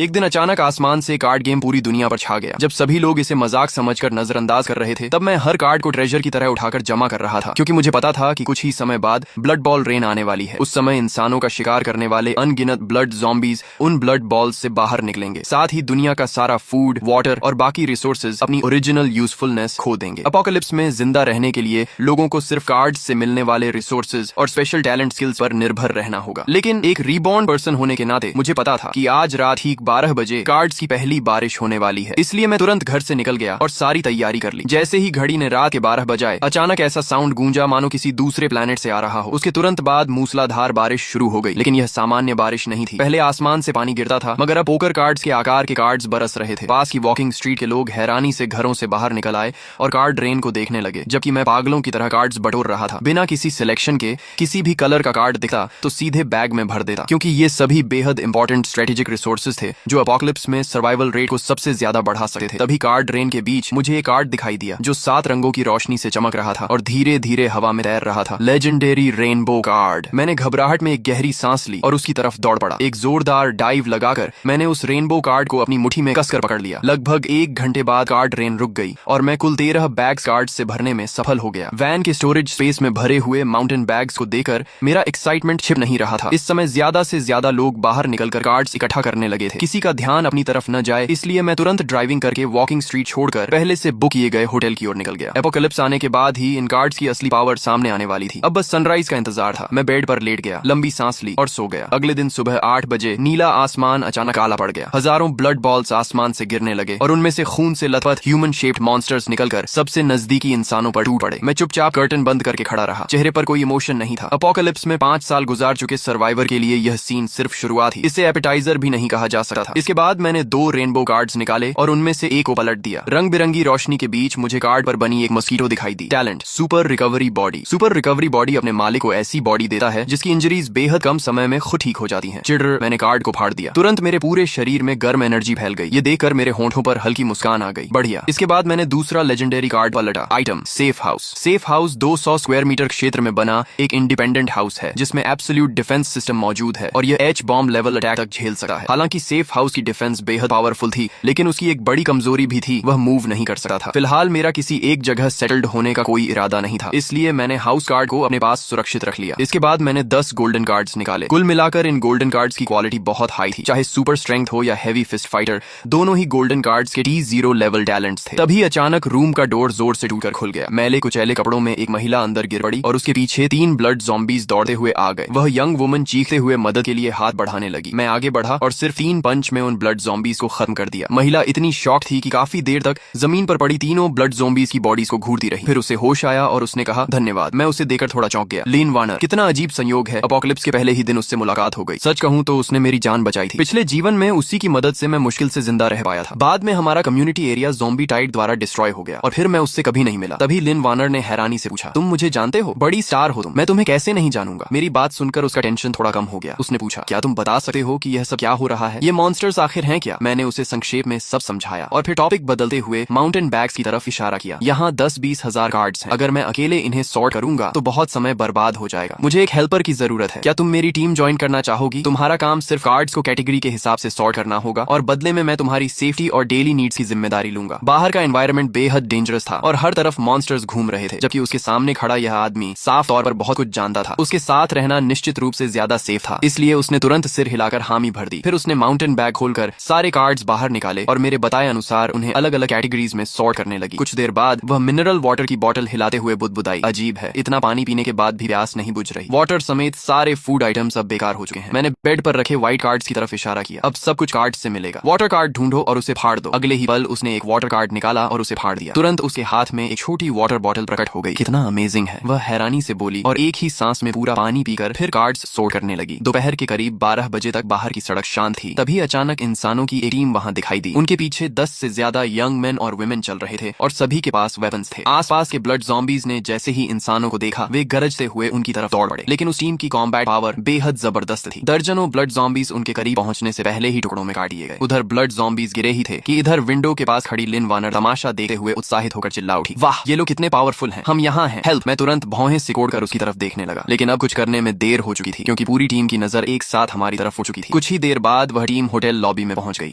एक दिन अचानक आसमान से कार्ड गेम पूरी दुनिया पर छा गया। जब सभी लोग इसे मजाक समझकर नजरअंदाज कर रहे थे, तब मैं हर कार्ड को ट्रेजर की तरह उठाकर जमा कर रहा था, क्योंकि मुझे पता था कि कुछ ही समय बाद ब्लड बॉल रेन आने वाली है। उस समय इंसानों का शिकार करने वाले अनगिनत ब्लड ज़ॉम्बीज उन ब्लड बॉल्स से बाहर निकलेंगे। साथ ही दुनिया का सारा फूड, वाटर और बाकी रिसोर्सेज अपनी ओरिजिनल यूजफुलनेस खो देंगे। अपोकलिप्स में जिंदा रहने के लिए लोगों को सिर्फ कार्ड्स से मिलने वाले रिसोर्सेज और स्पेशल टैलेंट स्किल्स पर निर्भर रहना होगा। लेकिन एक रीबॉर्न पर्सन होने के नाते मुझे पता था कि आज रात ठीक 12 बजे कार्ड्स की पहली बारिश होने वाली है। इसलिए मैं तुरंत घर से निकल गया और सारी तैयारी कर ली। जैसे ही घड़ी ने रात के 12 बजाए, अचानक ऐसा साउंड गूंजा मानो किसी दूसरे प्लेनेट से आ रहा हो। उसके तुरंत बाद मूसलाधार बारिश शुरू हो गई, लेकिन यह सामान्य बारिश नहीं थी। पहले आसमान से पानी गिरता था, मगर अब पोकर कार्ड्स के आकार के कार्ड्स बरस रहे थे। पास की वॉकिंग स्ट्रीट के लोग हैरानी से घरों से बाहर निकल आए और कार्ड रेन को देखने लगे, जबकि मैं पागलों की तरह कार्ड्स बटोर रहा था। बिना किसी सिलेक्शन के किसी भी कलर का कार्ड दिखता तो सीधे बैग में भर देता, क्योंकि ये सभी बेहद इंपॉर्टेंट स्ट्रेटेजिक रिसोर्सेज थे जो अपोकलिप्स में सर्वाइवल रेट को सबसे ज्यादा बढ़ा सकते थे। तभी कार्ड रेन के बीच मुझे एक कार्ड दिखाई दिया जो 7 रंगों की रोशनी से चमक रहा था और धीरे धीरे हवा में तैर रहा था। Legendary rainbow card. मैंने घबराहट में एक गहरी सांस ली और उसकी तरफ दौड़ पड़ा। एक जोरदार डाइव लगाकर मैंने उस रेनबो कार्ड को अपनी मुट्ठी में कसकर पकड़ लिया। लगभग 1 घंटे बाद कार्ड रेन रुक गई और मैं कुल 13 बैग्स कार्ड से भरने में सफल हो गया। वैन के स्टोरेज स्पेस में भरे हुए माउंटेन बैग्स को देखकर मेरा एक्साइटमेंट छिप नहीं रहा था। इस समय ज्यादा से ज्यादा लोग बाहर निकलकर कार्ड्स इकट्ठा करने लगे थे। किसी का ध्यान अपनी तरफ न जाए, इसलिए मैं तुरंत ड्राइविंग करके वॉकिंग स्ट्रीट छोड़कर पहले से बुक किए गए होटल की ओर निकल गया। एपोकलिप्स आने के बाद ही इन कार्ड्स की असली पावर सामने आने वाली थी। अब बस सनराइज का इंतजार था। मैं बेड पर लेट गया, लंबी सांस ली और सो गया। अगले दिन सुबह 8 बजे नीला आसमान अचानक काला पड़ गया। हजारों ब्लड बॉल्स आसमान से गिरने लगे और उनमें से खून से लथपथ ह्यूमन शेप्ड मॉन्स्टर्स निकलकर सबसे नजदीकी इंसानों पर टूट पड़े। मैं चुपचाप कर्टन बंद करके खड़ा रहा। चेहरे पर कोई इमोशन नहीं था। अपोकलिप्स में 5 साल गुजार चुके सर्वाइवर के लिए यह सीन सिर्फ शुरुआत ही। इसे एपेटाइजर भी नहीं कहा जा सकता था। इसके बाद मैंने 2 रेनबो कार्ड्स निकाले और उनमें से एक को पलट दिया। रंग बिरंगी रोशनी के बीच मुझे कार्ड पर बनी एक मस्कीटो दिखाई दी। Talent super recovery body. Super recovery body अपने मालिक को ऐसी बॉडी देता है जिसकी इंजरीज बेहद कम समय में खुद ठीक हो जाती हैं। चिढ़, मैंने कार्ड को फाड़ दिया। तुरंत मेरे पूरे शरीर में गर्म एनर्जी फैल गई। ये देखकर मेरे होंठों पर हल्की मुस्कान आ गई। बढ़िया। इसके बाद मैंने दूसरा लेजेंडरी कार्ड पलटा। Item safe house. Safe house 200 square metre क्षेत्र में बना एक इंडिपेंडेंट हाउस है जिसमें एब्सोल्यूट डिफेंस सिस्टम मौजूद है और यह एच बॉम्ब लेवल अटैक तक झेल सकता है। हालांकि सेफ हाउस की डिफेंस बेहद पावरफुल थी, लेकिन उसकी एक बड़ी कमजोरी भी थी, वह मूव नहीं कर सकता था। फिलहाल मेरा किसी एक जगह सेटल्ड होने का कोई इरादा नहीं था, इसलिए मैंने हाउस कार्ड को अपने पास सुरक्षित रख लिया। इसके बाद मैंने 10 गोल्डन कार्ड्स निकाले। कुल मिलाकर इन गोल्डन कार्ड्स की क्वालिटी बहुत हाई थी। चाहे सुपर स्ट्रेंथ हो या हेवी फिस्ट फाइटर, दोनों ही गोल्डन कार्ड्स के T0 लेवल टैलेंट्स थे। तभी अचानक रूम का डोर जोर से टूटकर खुल गया। मैले कुचैले कपड़ों में एक महिला अंदर गिर पड़ी और उसके पीछे 3 ब्लड ज़ॉम्बीज दौड़ते हुए आ गए। वह यंग वुमन चीखते हुए मदद के लिए हाथ बढ़ाने लगी। मैं आगे बढ़ा और सिर्फ 3 पंच में उन ब्लड ज़ॉम्बीज को खत्म कर दिया। महिला इतनी शॉक थी कि काफी देर तक जमीन पर पड़ी तीनों ब्लड ज़ॉम्बीज की बॉडीज को घूरती रही। फिर उसे होश आया और उसने कहा धन्यवाद। मैं उसे देखकर थोड़ा चौंक गया। लिन वार्नर। कितना अजीब संयोग है, अपोकलिप्स के पहले ही दिन उससे मुलाकात हो गई। सच कहूं तो उसने मेरी जान बचाई थी। पिछले जीवन में उसी की मदद से मैं मुश्किल से जिंदा रह पाया था। बाद में हमारा कम्युनिटी एरिया ज़ॉम्बी टाइड द्वारा डिस्ट्रॉय हो गया और फिर मैं उससे कभी नहीं मिला। तभी लिन वार्नर ने हैरानी से पूछा, तुम मुझे जानते हो? बड़ी स्टार हो तुम। मैं तुम्हें कैसे नहीं जानूंगा। मेरी बात सुनकर उसका टेंशन थोड़ा कम हो गया। उसने पूछा, क्या तुम बता सकते हो कि यह सब क्या हो रहा है? ये मॉन्स्टर्स आखिर हैं क्या? मैंने उसे संक्षेप में सब समझाया और फिर टॉपिक बदलते हुए माउंटेन बैग्स की तरफ इशारा किया। यहाँ 10-20 हजार कार्ड्स हैं। अगर मैं अकेले इन्हें सॉर्ट करूंगा तो बहुत समय बर्बाद हो जाएगा। मुझे एक हेल्पर की जरूरत है। क्या तुम मेरी टीम ज्वाइन करना चाहोगी? तुम्हारा काम सिर्फ कार्ड्स को कैटेगरी के हिसाब से सॉर्ट करना होगा और बदले में मैं तुम्हारी सेफ्टी और डेली नीड्स की जिम्मेदारी लूंगा। बाहर का एनवायरनमेंट बेहद डेंजरस था और हर तरफ मॉन्स्टर्स घूम रहे थे, जबकि उसके सामने खड़ा यह आदमी साफ तौर पर बहुत कुछ जानता था। उसके साथ रहना निश्चित रूप से ज्यादा सेफ था, इसलिए उसने तुरंत सिर हिलाकर हामी भर दी। फिर उसने माउंटेन बैग खोलकर सारे कार्ड्स बाहर निकाले और मेरे बताए अनुसार उन्हें अलग अलग कैटेगरीज में सॉर्ट करने लगी। कुछ देर बाद वह मिनरल वाटर की बोतल हिलाते हुए बुदबुदाई। अजीब है, इतना पानी पीने के बाद भी प्यास नहीं बुझ रही। वाटर समेत सारे फूड आइटम्स अब बेकार हो चुके हैं। मैंने बेड पर रखे व्हाइट कार्ड्स की तरफ इशारा किया। अब सब कुछ कार्ड से मिलेगा। वाटर कार्ड ढूंढो और उसे फाड़ दो। अगले ही पल उसने एक वाटर कार्ड निकाला और उसे फाड़ दिया। तुरंत उसके हाथ में एक छोटी वाटर बॉटल प्रकट हो गई। कितना अमेजिंग है, वह हैरानी से बोली और एक ही सांस में पूरा पानी पीकर फिर कार्ड्स सॉर्ट करने लगी। दोपहर के करीब 12 बजे तक बाहर की सड़क शांत थी। तभी अचानक इंसानों की एक टीम वहां दिखाई दी। उनके पीछे 10 से ज्यादा यंग मेन और वुमेन चल रहे थे और सभी के पास वेपन्स थे। आसपास के ब्लड ज़ॉम्बीज ने जैसे ही इंसानों को देखा, वे गरजते हुए उनकी तरफ दौड़ पड़े। लेकिन उस टीम की कॉम्बैट पावर बेहद जबरदस्त थी। दर्जनों ब्लड ज़ॉम्बीज उनके करीब पहुंचने से पहले ही टुकड़ों में काट दिए गए। उधर ब्लड ज़ॉम्बीज गिरे ही थे कि इधर विंडो के पास खड़ी लिन वार्नर तमाशा देखते हुए उत्साहित होकर चिल्ला उठी, वाह ये लोग कितने पावरफुल हैं, हम यहाँ हैं, हेल्प। मैं तुरंत भौहें सिकोड़कर उसकी तरफ देखने लगा, लेकिन अब कुछ करने में देर हो चुकी थी, क्योंकि पूरी टीम की नजर एक साथ हमारी तरफ हो चुकी थी। कुछ ही देर बाद वह टीम होटल लॉबी में पहुंच गई।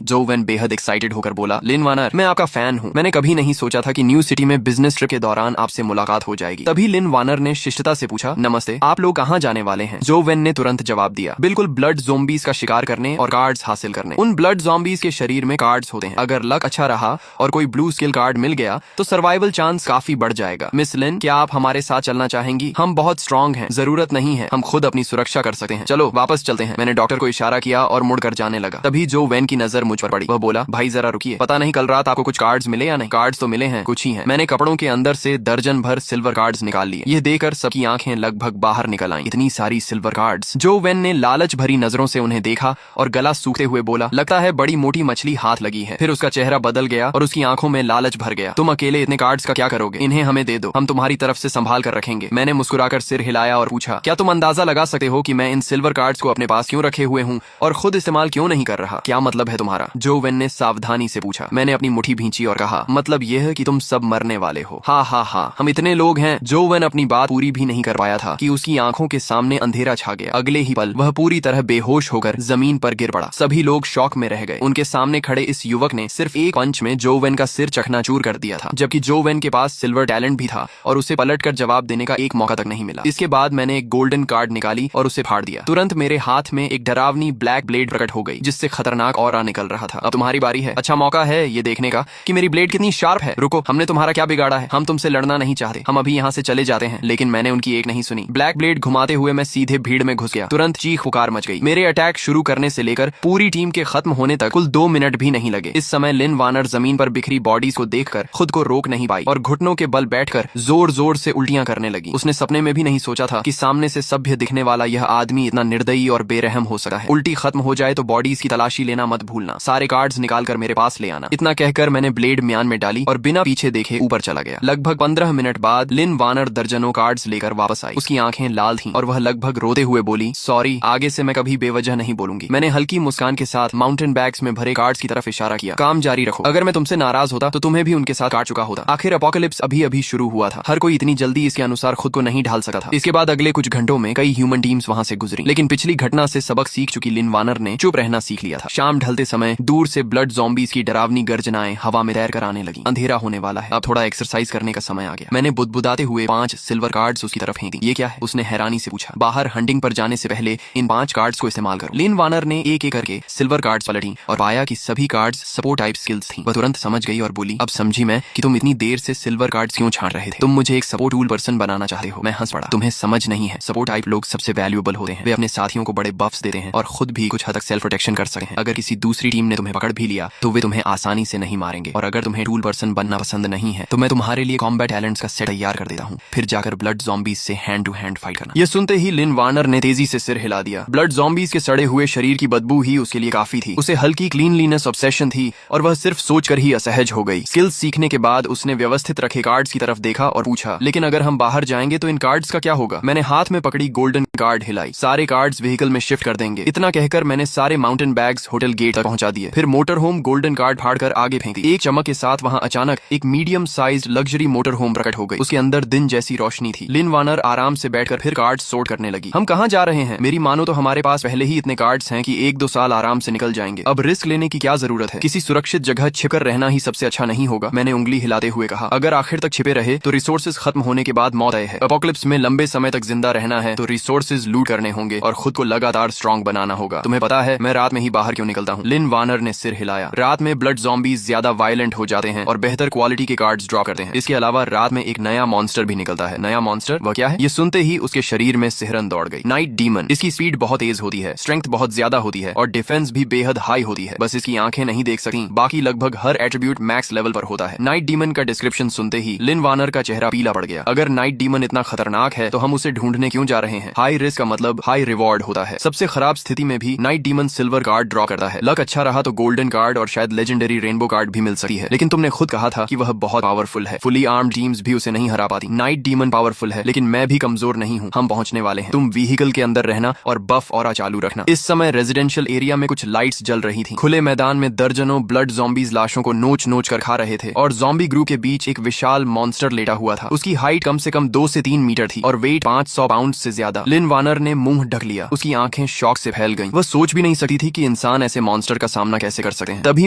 जो वेन बेहद एक्साइटेड होकर बोला, लिन वानर, मैं आपका फैन हूँ। मैंने कभी नहीं सोचा था कि न्यू सिटी में बिजनेस ट्रिप के दौरान आपसे मुलाकात हो जाएगी। तभी लिन वानर ने शिष्टता से पूछा, नमस्ते, आप लोग कहाँ जाने वाले हैं? जो वेन ने तुरंत जवाब दिया, बिल्कुल ब्लड ज़ॉम्बीज का शिकार करने और कार्ड्स हासिल करने। उन ब्लड ज़ॉम्बीज के शरीर में कार्ड्स होते हैं। अगर लक अच्छा रहा और कोई ब्लू स्किल कार्ड मिल गया तो सर्वाइवल चांस काफी बढ़ जाएगा। मिस लिन, क्या आप हमारे साथ चलना चाहेंगी? हम बहुत स्ट्रांग हैं, जरूरत नहीं है, हम खुद अपनी सुरक्षा कर सकते हैं। चलो वापस चलते हैं। मैंने डॉक्टर को इशारा किया और मुड़कर जाने लगा। तभी जो वेन की नजर मुझ पर पड़ी। वह बोला, भाई जरा रुकिए, पता नहीं कल रात आपको कुछ कार्ड्स मिले या नहीं? कार्ड्स तो मिले हैं, कुछ ही हैं। मैंने कपड़ों के अंदर से दर्जन भर सिल्वर कार्ड्स निकाल लिए। ये देखकर सबकी आंखें लगभग बाहर निकल आईं। इतनी सारी सिल्वर कार्ड्स। जो वेन ने लालच भरी नजरों से उन्हें देखा और गला सूखते हुए बोला, लगता है बड़ी मोटी मछली हाथ लगी है। फिर उसका चेहरा बदल गया और उसकी आंखों में लालच भर गया। तुम अकेले इतने कार्ड्स का क्या करोगे? इन्हें हमें दे दो, हम तुम्हारी तरफ से संभाल कर रखेंगे। मैंने मुस्कुराकर सिर हिलाया और पूछा, क्या तुम अंदाजा लगा सकते हो कि मैं इन सिल्वर कार्ड्स को अपने पास क्यों रखे हुए हूँ और खुद इस्तेमाल क्यों नहीं कर रहा? क्या मतलब है तुम्हारा? जो वेन ने सावधानी से पूछा। मैंने अपनी मुट्ठी भींची और कहा, मतलब यह है कि तुम सब मरने वाले हो। हा हा हा, हम इतने लोग हैं। जो वेन अपनी बात पूरी भी नहीं कर पाया था कि उसकी आंखों के सामने अंधेरा छा गया। अगले ही पल वह पूरी तरह बेहोश होकर जमीन पर गिर पड़ा। सभी लोग शौक में रह गए। उनके सामने खड़े इस युवक ने सिर्फ एक पंच में जो वेन का सिर चकनाचूर कर दिया था, जबकि जो वेन के पास सिल्वर टैलेंट भी था और उसे पलटकर जवाब देने का एक मौका तक नहीं मिला। इसके बाद मैंने एक गोल्डन कार्ड निकाली और उसे फाड़ दिया। तुरंत मेरे हाथ में एक डरावनी ब्लैक ब्लेड प्रकट हो गई, जिससे खतरनाक ऑरा निकल रहा था। अब तुम्हारी बारी है। अच्छा मौका है ये देखने का कि मेरी ब्लेड कितनी शार्प है। रुको, हमने तुम्हारा क्या बिगाड़ा है? हम तुमसे लड़ना नहीं चाहते, हम अभी यहाँ से चले जाते हैं। लेकिन मैंने उनकी एक नहीं सुनी। ब्लैक ब्लेड घुमाते हुए मैं सीधे भीड़ में घुस गया। तुरंत चीख पुकार मच गई। मेरे अटैक शुरू करने से लेकर पूरी टीम के खत्म होने तक कुल 2 मिनट भी नहीं लगे। इस समय लिन वानर जमीन पर बिखरी बॉडीज को देखकर खुद को रोक नहीं पाई और घुटनों के बल बैठकर जोर जोर से उल्टियां करने लगी। उसने सपने में भी नहीं सोचा था कि सामने से सभ्य दिखने वाला यह आदमी इतना निर्दयी और बेरहम हो सकता है। उल्टी खत्म हो जाए तो बॉडीज की तलाशी लेना मत भूलना। सारे कार्ड्स निकालकर मेरे पास ले आना। इतना कहकर मैंने ब्लेड म्यान में डाली और बिना पीछे देखे ऊपर चला गया। लगभग 15 मिनट बाद लिन वानर दर्जनों कार्ड्स लेकर वापस आई। उसकी आंखें लाल थीं और वह लगभग रोते हुए बोली, सॉरी, आगे से मैं कभी बेवजह नहीं बोलूंगी। मैंने हल्की मुस्कान के साथ माउंटेन बैग्स में भरे कार्ड्स की तरफ इशारा किया। काम जारी रखो। अगर मैं तुमसे नाराज होता तो तुम्हें भी उनके साथ काट चुका होता। आखिर अपोकलिप्स अभी अभी शुरू हुआ था। हर कोई इतनी जल्दी इसके अनुसार खुद को नहीं ढाल सका था। इसके बाद अगले कुछ घंटों में कई ह्यूमन टीम्स वहां से गुजरी, लेकिन पिछली घटना से सबक सीख चुकी लिन वानर ने चुप रहना सीख लिया था। शाम ढलते समय दूर से ब्लड ज़ॉम्बीज की डरावनी गर्जनाएं हवा में तैर कर आने लगी। अंधेरा होने वाला है, अब थोड़ा एक्सरसाइज करने का समय आ गया। मैंने बुदबुदाते हुए 5 सिल्वर कार्ड्स उसकी तरफ फेंक दी। ये क्या है? उसने हैरानी से पूछा। बाहर हंटिंग पर जाने से पहले इन 5 कार्ड्स को इस्तेमाल करो। लिन वानर ने एक एक करके सिल्वर कार्ड्स पलटी और पाया कि सभी कार्ड्स सपोर्ट टाइप स्किल्स थी। वह तुरंत समझ गई और बोली, अब समझी मैं कि तुम इतनी देर से सिल्वर कार्ड्स क्यों छांट रहे थे। तुम मुझे एक सपोर्ट टूल पर्सन बनाना चाहते हो। मैं हंस पड़ा। तुम्हें समझ नहीं है, सपोर्ट टाइप लोग सबसे वैल्यूएबल होते हैं। वे अपने साथियों को बड़े बफ्स देते हैं और खुद भी कुछ हद तक सेल्फ प्रोटेक्शन कर सकते हैं। अगर किसी दूसरी टीम ने तुम्हें पकड़ भी लिया तो वे तुम्हें आसानी से नहीं मारेंगे। और अगर तुम्हें टूल पर्सन बनना पसंद नहीं है तो मैं तुम्हारे लिए कॉम्बैट टैलेंट्स का सेट तैयार कर देता हूँ, फिर जाकर ब्लड ज़ॉम्बीज से हैंड टू हैंड फाइट करना। ये सुनते ही लिन वानर ने तेजी से सिर हिला दिया। ब्लड ज़ॉम्बीज के सड़े हुए शरीर की बदबू ही उसके लिए काफी थी। उसे हल्की क्लीनलीनेस ऑब्सेशन थी और वह सिर्फ सोचकर ही असहज हो गई। स्किल्स सीखने के बाद उसने व्यवस्थित रखे कार्ड्स की तरफ देखा और पूछा, लेकिन अगर हम बाहर जाएंगे तो इन कार्ड्स का क्या होगा? मैंने हाथ में पकड़ी गोल्डन कार्ड हिलाई। सारे कार्ड्स व्हीकल में शिफ्ट कर देंगे। इतना कहकर मैंने सारे माउंटेन बैग्स होटल गेट तक पहुंचा दिए। फिर मोटर होम गोल्डन कार्ड फाड़कर आगे फेंक दी। एक चमक के साथ वहां अचानक एक medium sized luxury motor home प्रकट हो गई। उसके अंदर दिन जैसी रोशनी थी। लिन वानर आराम से बैठकर फिर कार्ड सोर्ट करने लगी। हम कहाँ जा रहे हैं? मेरी मानो तो हमारे पास पहले ही इतने कार्ड्स हैं कि 1-2 साल आराम से निकल जाएंगे। अब रिस्क लेने की क्या जरूरत है? किसी सुरक्षित जगह छिपकर रहना ही सबसे अच्छा नहीं होगा? मैंने उंगली हिलाते हुए कहा। अगर आखिर तक छिपे रहे तो रिसोर्सेज खत्म होने के बाद मौत तय है। एपोकलिप्स में लंबे समय तक जिंदा रहना है तो रिसोर्सेज लूट करने होंगे और खुद को लगातार स्ट्रॉन्ग बनाना होगा। तुम्हें पता है मैं रात में ही बाहर क्यों निकलता हूँ? लिन वानर ने सिर हिलाया। रात में ब्लड ज़ॉम्बीज ज्यादा वायलेंट हो जाते हैं और बेहतर क्वालिटी के कार्ड्स ड्रॉ करते हैं। इसके अलावा रात में एक नया मॉन्स्टर भी निकलता है। नया मॉन्स्टर? वह क्या है? ये सुनते ही उसके शरीर में सिहरन दौड़ गई। Night demon. इसकी स्पीड बहुत तेज होती है, स्ट्रेंथ बहुत ज्यादा होती है और डिफेंस भी बेहद हाई होती है। बस इसकी आंखें नहीं देख सकती, बाकी लगभग हर एट्रीब्यूट मैक्स लेवल पर होता है। नाइट डीमन का डिस्क्रिप्शन सुनते ही लिन वानर का चेहरा पीला पड़ गया। अगर नाइट डीमन इतना खतरनाक है तो हम उसे ढूंढने क्यों जा रहे हैं? हाई रिस्क का मतलब हाई रिवॉर्ड होता है। सबसे खराब स्थिति में भी night demon silver card draw करता है। लक अच्छा रहा तो गोल्डन कार्ड और शायद लेजेंडरी रेनबो कार्ड भी मिल सकती है। लेकिन तुमने खुद कहा था कि वह बहुत पावरफुल है। फुली आर्म्ड टीम्स भी उसे नहीं हरा पाती। नाइट डीमन पावरफुल है लेकिन मैं भी कमजोर नहीं हूँ। हम पहुंचने वाले हैं। तुम व्हीकल के अंदर रहना और बफ ऑरा चालू रखना। इस समय रेजिडेंशियल एरिया में कुछ लाइट्स जल रही थी। खुले मैदान में दर्जनों ब्लड ज़ॉम्बीज लाशों को नोच नोच कर खा रहे थे और ज़ॉम्बी ग्रू के बीच एक विशाल मॉन्स्टर लेटा हुआ था। उसकी हाइट कम से कम 2 से 3 मीटर थी और वेट 500 पाउंड से ज्यादा। लिन वानर ने मुंह ढक लिया। उसकी आंखें शौक से फैल गईं। वह सोच भी नहीं सकती थी कि इंसान ऐसे मॉन्स्टर का सामना कैसे कर सकते हैं। तभी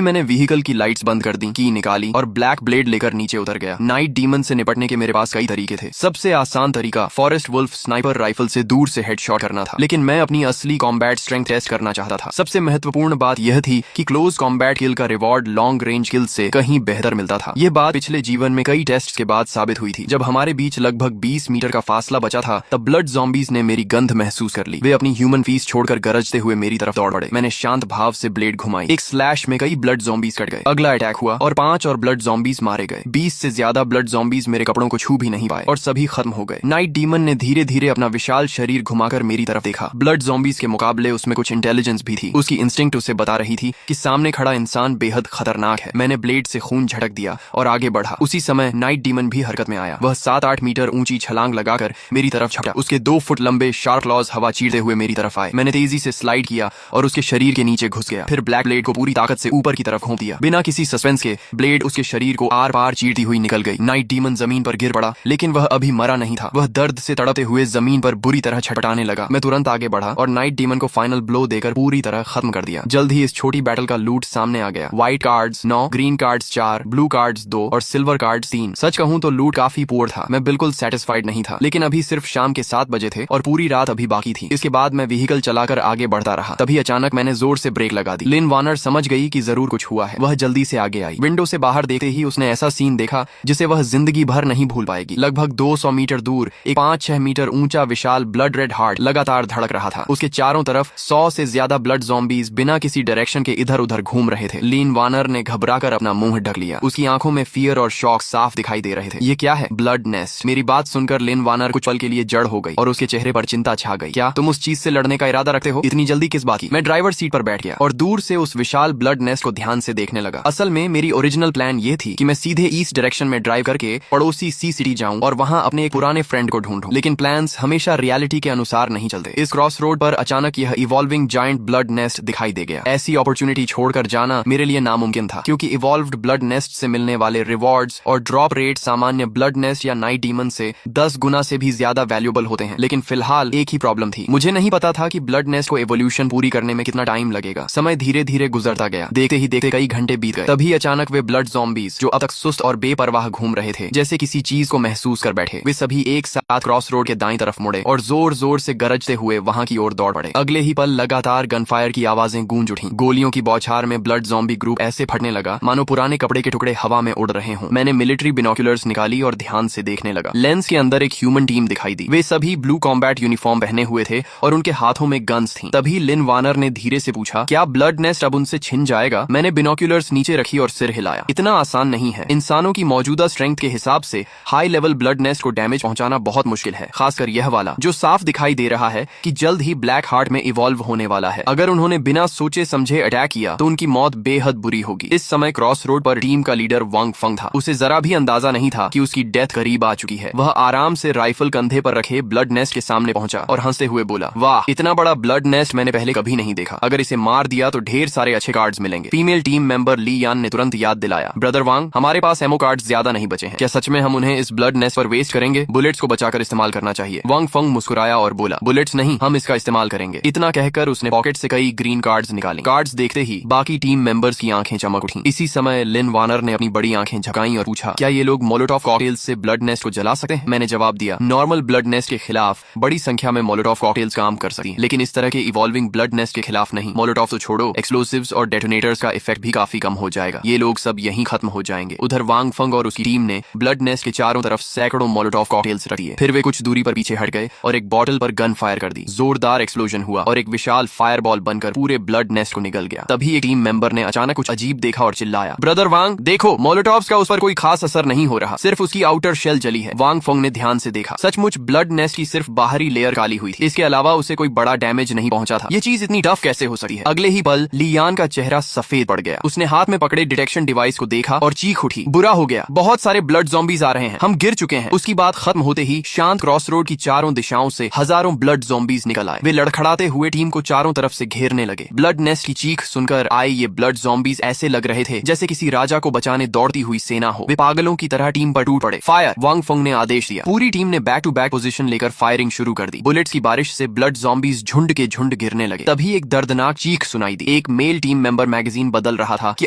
मैंने व्हीकल की लाइट्स बंद कर दी, की निकाली और ब्लैक ब्लेड लेकर नीचे उतर गया। नाइट डीमन से निपटने के मेरे पास कई तरीके थे। सबसे आसान तरीका फॉरेस्ट वुल्फ स्नाइपर राइफल से दूर से हेडशॉट करना था, लेकिन मैं अपनी असली कॉम्बैट स्ट्रेंथ टेस्ट करना चाहता था। सबसे महत्वपूर्ण बात यह थी कि क्लोज कॉम्बैट किल का रिवॉर्ड लॉन्ग रेंज किल से कहीं बेहतर मिलता था। यह बात पिछले जीवन में कई टेस्ट के बाद साबित हुई थी। जब हमारे बीच लगभग 20 मीटर का फासला बचा था, तब ब्लड ज़ॉम्बीज ने मेरी गंध महसूस कर ली। वे अपनी ह्यूमन फीस छोड़कर गरजते हुए मेरी तरफ दौड़ पड़े। मैंने शांत भाव से ब्लेड घुमाई। एक स्लैश में कई ब्लड ज़ॉम्बीज कट गए। अगला अटैक हुआ और 5 और ब्लड ज़ॉम्बीज मारे गए। 20 से ज्यादा ब्लड ज़ॉम्बीज मेरे कपड़ों को छू भी नहीं पाए और सभी खत्म हो गए। नाइट डीमन ने धीरे धीरे अपना विशाल शरीर घुमाकर मेरी तरफ देखा। ब्लड ज़ॉम्बीज के मुकाबले उसमें कुछ इंटेलिजेंस भी थी। उसकी इंस्टिंक्ट उसे बता रही थी कि सामने खड़ा इंसान बेहद खतरनाक है। मैंने ब्लेड से खून झटक दिया और आगे बढ़ा। उसी समय नाइट डीमन भी हरकत में आया। वह 7-8 मीटर ऊंची छलांग लगाकर मेरी तरफ झपटा। उसके 2 फुट लंबे शार्प क्लॉज हवा चीरते हुए मेरी तरफ आए। मैंने तेजी से स्लाइड किया और उसके शरीर के नीचे घुस गया। फिर ब्लैक ब्लेड को पूरी ताकत से ऊपर की तरफ घोंप दिया। बिना किसी सस्पेंस के ब्लेड उसके शरीर को आर पार चीरती हुई निकल गई। नाइट डीमन जमीन पर गिर पड़ा, लेकिन वह अभी मरा नहीं था। वह दर्द से तड़पते हुए जमीन पर बुरी तरह छटपटाने लगा। मैं तुरंत आगे बढ़ा और नाइट डीमन को फाइनल ब्लो देकर पूरी तरह खत्म कर दिया। जल्द ही इस छोटी बैटल का लूट सामने आ गया। White cards 9, green cards 4, blue cards 2 और सिल्वर कार्ड्स 3। सच कहूं तो लूट काफी पुअर था। मैं बिल्कुल सेटिस्फाइड नहीं था, लेकिन अभी सिर्फ शाम के 7 बजे थे और पूरी रात अभी बाकी थी। इसके बाद मैं व्हीकल चलाकर आगे बढ़ता रहा। तभी अचानक मैंने जोर से ब्रेक लगा दी। लिन वार्नर समझ गई कि जरूर कुछ हुआ है। वह जल्दी से आगे आई। विंडो से बाहर देखते ही उसने ऐसा सीन देखा जिसे वह जिंदगी भर नहीं भूल पाएगी। लगभग 200 मीटर दूर एक 5-6 मीटर ऊंचा विशाल ब्लड रेड हार्ट लगातार धड़क रहा था। उसके चारों तरफ 100 से ज्यादा ब्लड ज़ॉम्बीज बिना किसी डायरेक्शन के इधर उधर घूम रहे थे। लिन वार्नर ने घबराकर अपना मुंह ढक लिया। उसकी आंखों में फियर और शॉक साफ दिखाई दे रहे थे। ये क्या है? Blood nest. मेरी बात सुनकर लिन वार्नर कुछ पल के लिए जड़ हो गई और उसके चेहरे पर चिंता छा गई। क्या तुम उस चीज से लड़ने का इरादा रखते हो? इतनी जल्दी किस बात की? मैं ड्राइवर सीट पर बैठ गया और दूर से उस विशाल ब्लड नेस्ट को ध्यान से देखने लगा। असल में मेरी ओरिजिनल प्लान ये थी कि मैं सीधे ईस्ट डायरेक्शन में ड्राइव करके पड़ोसी सी सिटी जाऊं और वहां अपने एक पुराने फ्रेंड को ढूंढूं। लेकिन प्लान्स हमेशा रियलिटी के अनुसार नहीं चलते। इस क्रॉस रोड पर अचानक यह इवॉल्विंग जायंट ब्लड नेस्ट दिखाई दे गया। ऐसी अपॉर्चुनिटी छोड़कर जाना मेरे लिए नामुमकिन था, क्योंकि इवॉल्व्ड ब्लड नेस्ट से मिलने वाले रिवॉर्ड्स और ड्रॉप रेट सामान्य ब्लड नेस्ट या नाइट डीमन से 10 गुना से भी ज्यादा वैल्यूएबल होते हैं। लेकिन फिलहाल एक ही प्रॉब्लम थी। मुझे नहीं पता था कि ब्लड नेस्ट को एवोल्यूशन पूरी करने में कितना टाइम लगेगा। समय धीरे धीरे गुजरता गया। देखते ही देखते कई घंटे बीत गए। तभी अचानक वे ब्लड ज़ॉम्बीज जो अब तक सुस्त और बेपरवाह घूम रहे थे, जैसे किसी चीज को महसूस कर बैठे, वे सभी एक साथ क्रॉस रोड के दाईं तरफ मुड़े और जोर जोर से गरजते हुए वहां की ओर दौड़ पड़े। अगले ही पल लगातार गनफायर की आवाजें गूंज उठी। गोलियों की बौछार में ब्लड ज़ॉम्बी ग्रुप ऐसे फटने लगा मानो पुराने कपड़े के टुकड़े हवा में उड़ रहे हों। मैंने मिलिट्री बिनोक्यूलर्स निकाली और ध्यान से देखने लगा। लेंस के अंदर एक ह्यूमन टीम दिखाई दी। वे सभी ब्लू कॉम्बैट यूनिफॉर्म पहने हुए थे और उनके हाथों में गन्स थी। तभी लिन वार्नर ने धीरे से पूछा, क्या ब्लड नेस्ट अब उनसे छिन जाएगा? मैंने बिनोक्यूलर्स नीचे रखी और सिर हिलाया। इतना आसान नहीं है। इंसानों की मौजूदा स्ट्रेंथ के हिसाब से हाई लेवल ब्लड नेस्ट को डैमेज पहुंचाना बहुत मुश्किल है, खासकर यह वाला जो साफ दिखाई दे रहा है कि जल्द ही ब्लैक हार्ट में इवॉल्व होने वाला है। अगर उन्होंने बिना सोचे समझे अटैक किया तो उनकी मौत बेहद बुरी होगी। इस समय क्रॉस रोड पर टीम का लीडर वांग फंग था। उसे जरा भी अंदाजा नहीं था कि उसकी डेथ करीब आ चुकी है। वह आराम से राइफल कंधे पर रखे ब्लड नेस्ट के सामने पहुंचा और हंसते हुए बोला, वाह, इतना बड़ा ब्लड नेस्ट मैंने पहले कभी नहीं देखा। अगर इसे मार दिया तो ढेर सारे अच्छे कार्ड्स मिलेंगे। फीमेल टीम मेंबर ली यान ने तुरंत याद दिलाया, ब्रदर वांग, हमारे पास एमओ कार्ड्स ज्यादा नहीं बचे हैं। क्या सच में हम उन्हें इस ब्लड नेस्ट पर वेस्ट करेंगे? बुलेट्स को बचाकर इस्तेमाल करना चाहिए। वांग फंग मुस्कुराया और बोला, बुलेट्स नहीं, हम इसका इस्तेमाल करेंगे। इतना कहकर उसने पॉकेट से कई ग्रीन कार्ड्स निकाली। कार्ड्स देखते ही बाकी टीम मेंबर्स की आंखें चमक उठी। इसी समय लिन वार्नर ने अपनी बड़ी आंखें झकाई और पूछा, क्या ये लोग मोलोटोव कॉकटेल्स से ब्लड नेस्ट को जला सकते हैं? मैंने जवाब दिया, नॉर्मल ब्लड नेस्ट के खिलाफ बड़ी संख्या में मोलोटोव कॉकटेल्स काम कर सकती हैं, लेकिन इस तरह के इवॉल्विंग ब्लड नेस्ट के खिलाफ नहीं। मोलोटोव तो छोड़ो, एक्सप्लोसिव्स और डेटोनेटर्स का इफेक्ट भी काफी कम हो जाएगा। ये लोग सब यहीं खत्म हो जाएंगे। उधर वांग फंग और उसकी टीम ने ब्लड नेस्ट के चारों तरफ सैकड़ों मोलोटोव कॉकटेल्स रख दिए। फिर वे कुछ दूरी पर पीछे हट गए और एक बॉटल पर गन फायर कर दी। जोरदार एक्सप्लोजन हुआ और एक विशाल फायरबॉल बनकर पूरे ब्लड नेस्ट को निगल गया। तभी एक टीम मेंबर ने अचानक कुछ अजीब देखा और चिल्लाया, ब्रदर वांग, देखो, मोलोटोव्स का उस पर कोई खास असर नहीं हो रहा, सिर्फ उसकी आउटर शेल जली है। वांग फंग ने ध्यान से देखा। सचमुच ब्लड नेस्ट की सिर्फ बाहरी लेयर काली हुई थी। इसके अलावा उसे कोई बड़ा डैमेज नहीं पहुंचा था। ये चीज इतनी टफ कैसे हो सकती है? अगले ही पल लियान का चेहरा सफेद पड़ गया। उसने हाथ में पकड़े डिटेक्शन डिवाइस को देखा और चीख उठी, बुरा हो गया, बहुत सारे ब्लड ज़ॉम्बीज आ रहे हैं, हम गिर चुके हैं। उसकी बात खत्म होते ही शांत क्रॉस रोड की चारों दिशाओं से हजारों ब्लड ज़ॉम्बीज निकल आए। वे लड़खड़ाते हुए टीम को चारों तरफ से घेरने लगे। ब्लड नेस्ट की चीख सुनकर आए ये ब्लड ज़ॉम्बीज ऐसे लग रहे थे जैसे किसी राजा को बचाने दौड़ती हुई सेना हो। वे पागलों की तरह टीम पर टूट पड़े। फायर! वांग फंग ने आदेश दिया। पूरी टीम ने बैक टू बैक पोजीशन लेकर फायरिंग शुरू कर दी। बुलेट्स की बारिश से ब्लड ज़ॉम्बीज झुंड के झुंड गिरने लगे। तभी एक दर्दनाक खौफनाक चीख सुनाई दी। एक मेल टीम मेंबर मैगजीन बदल रहा था कि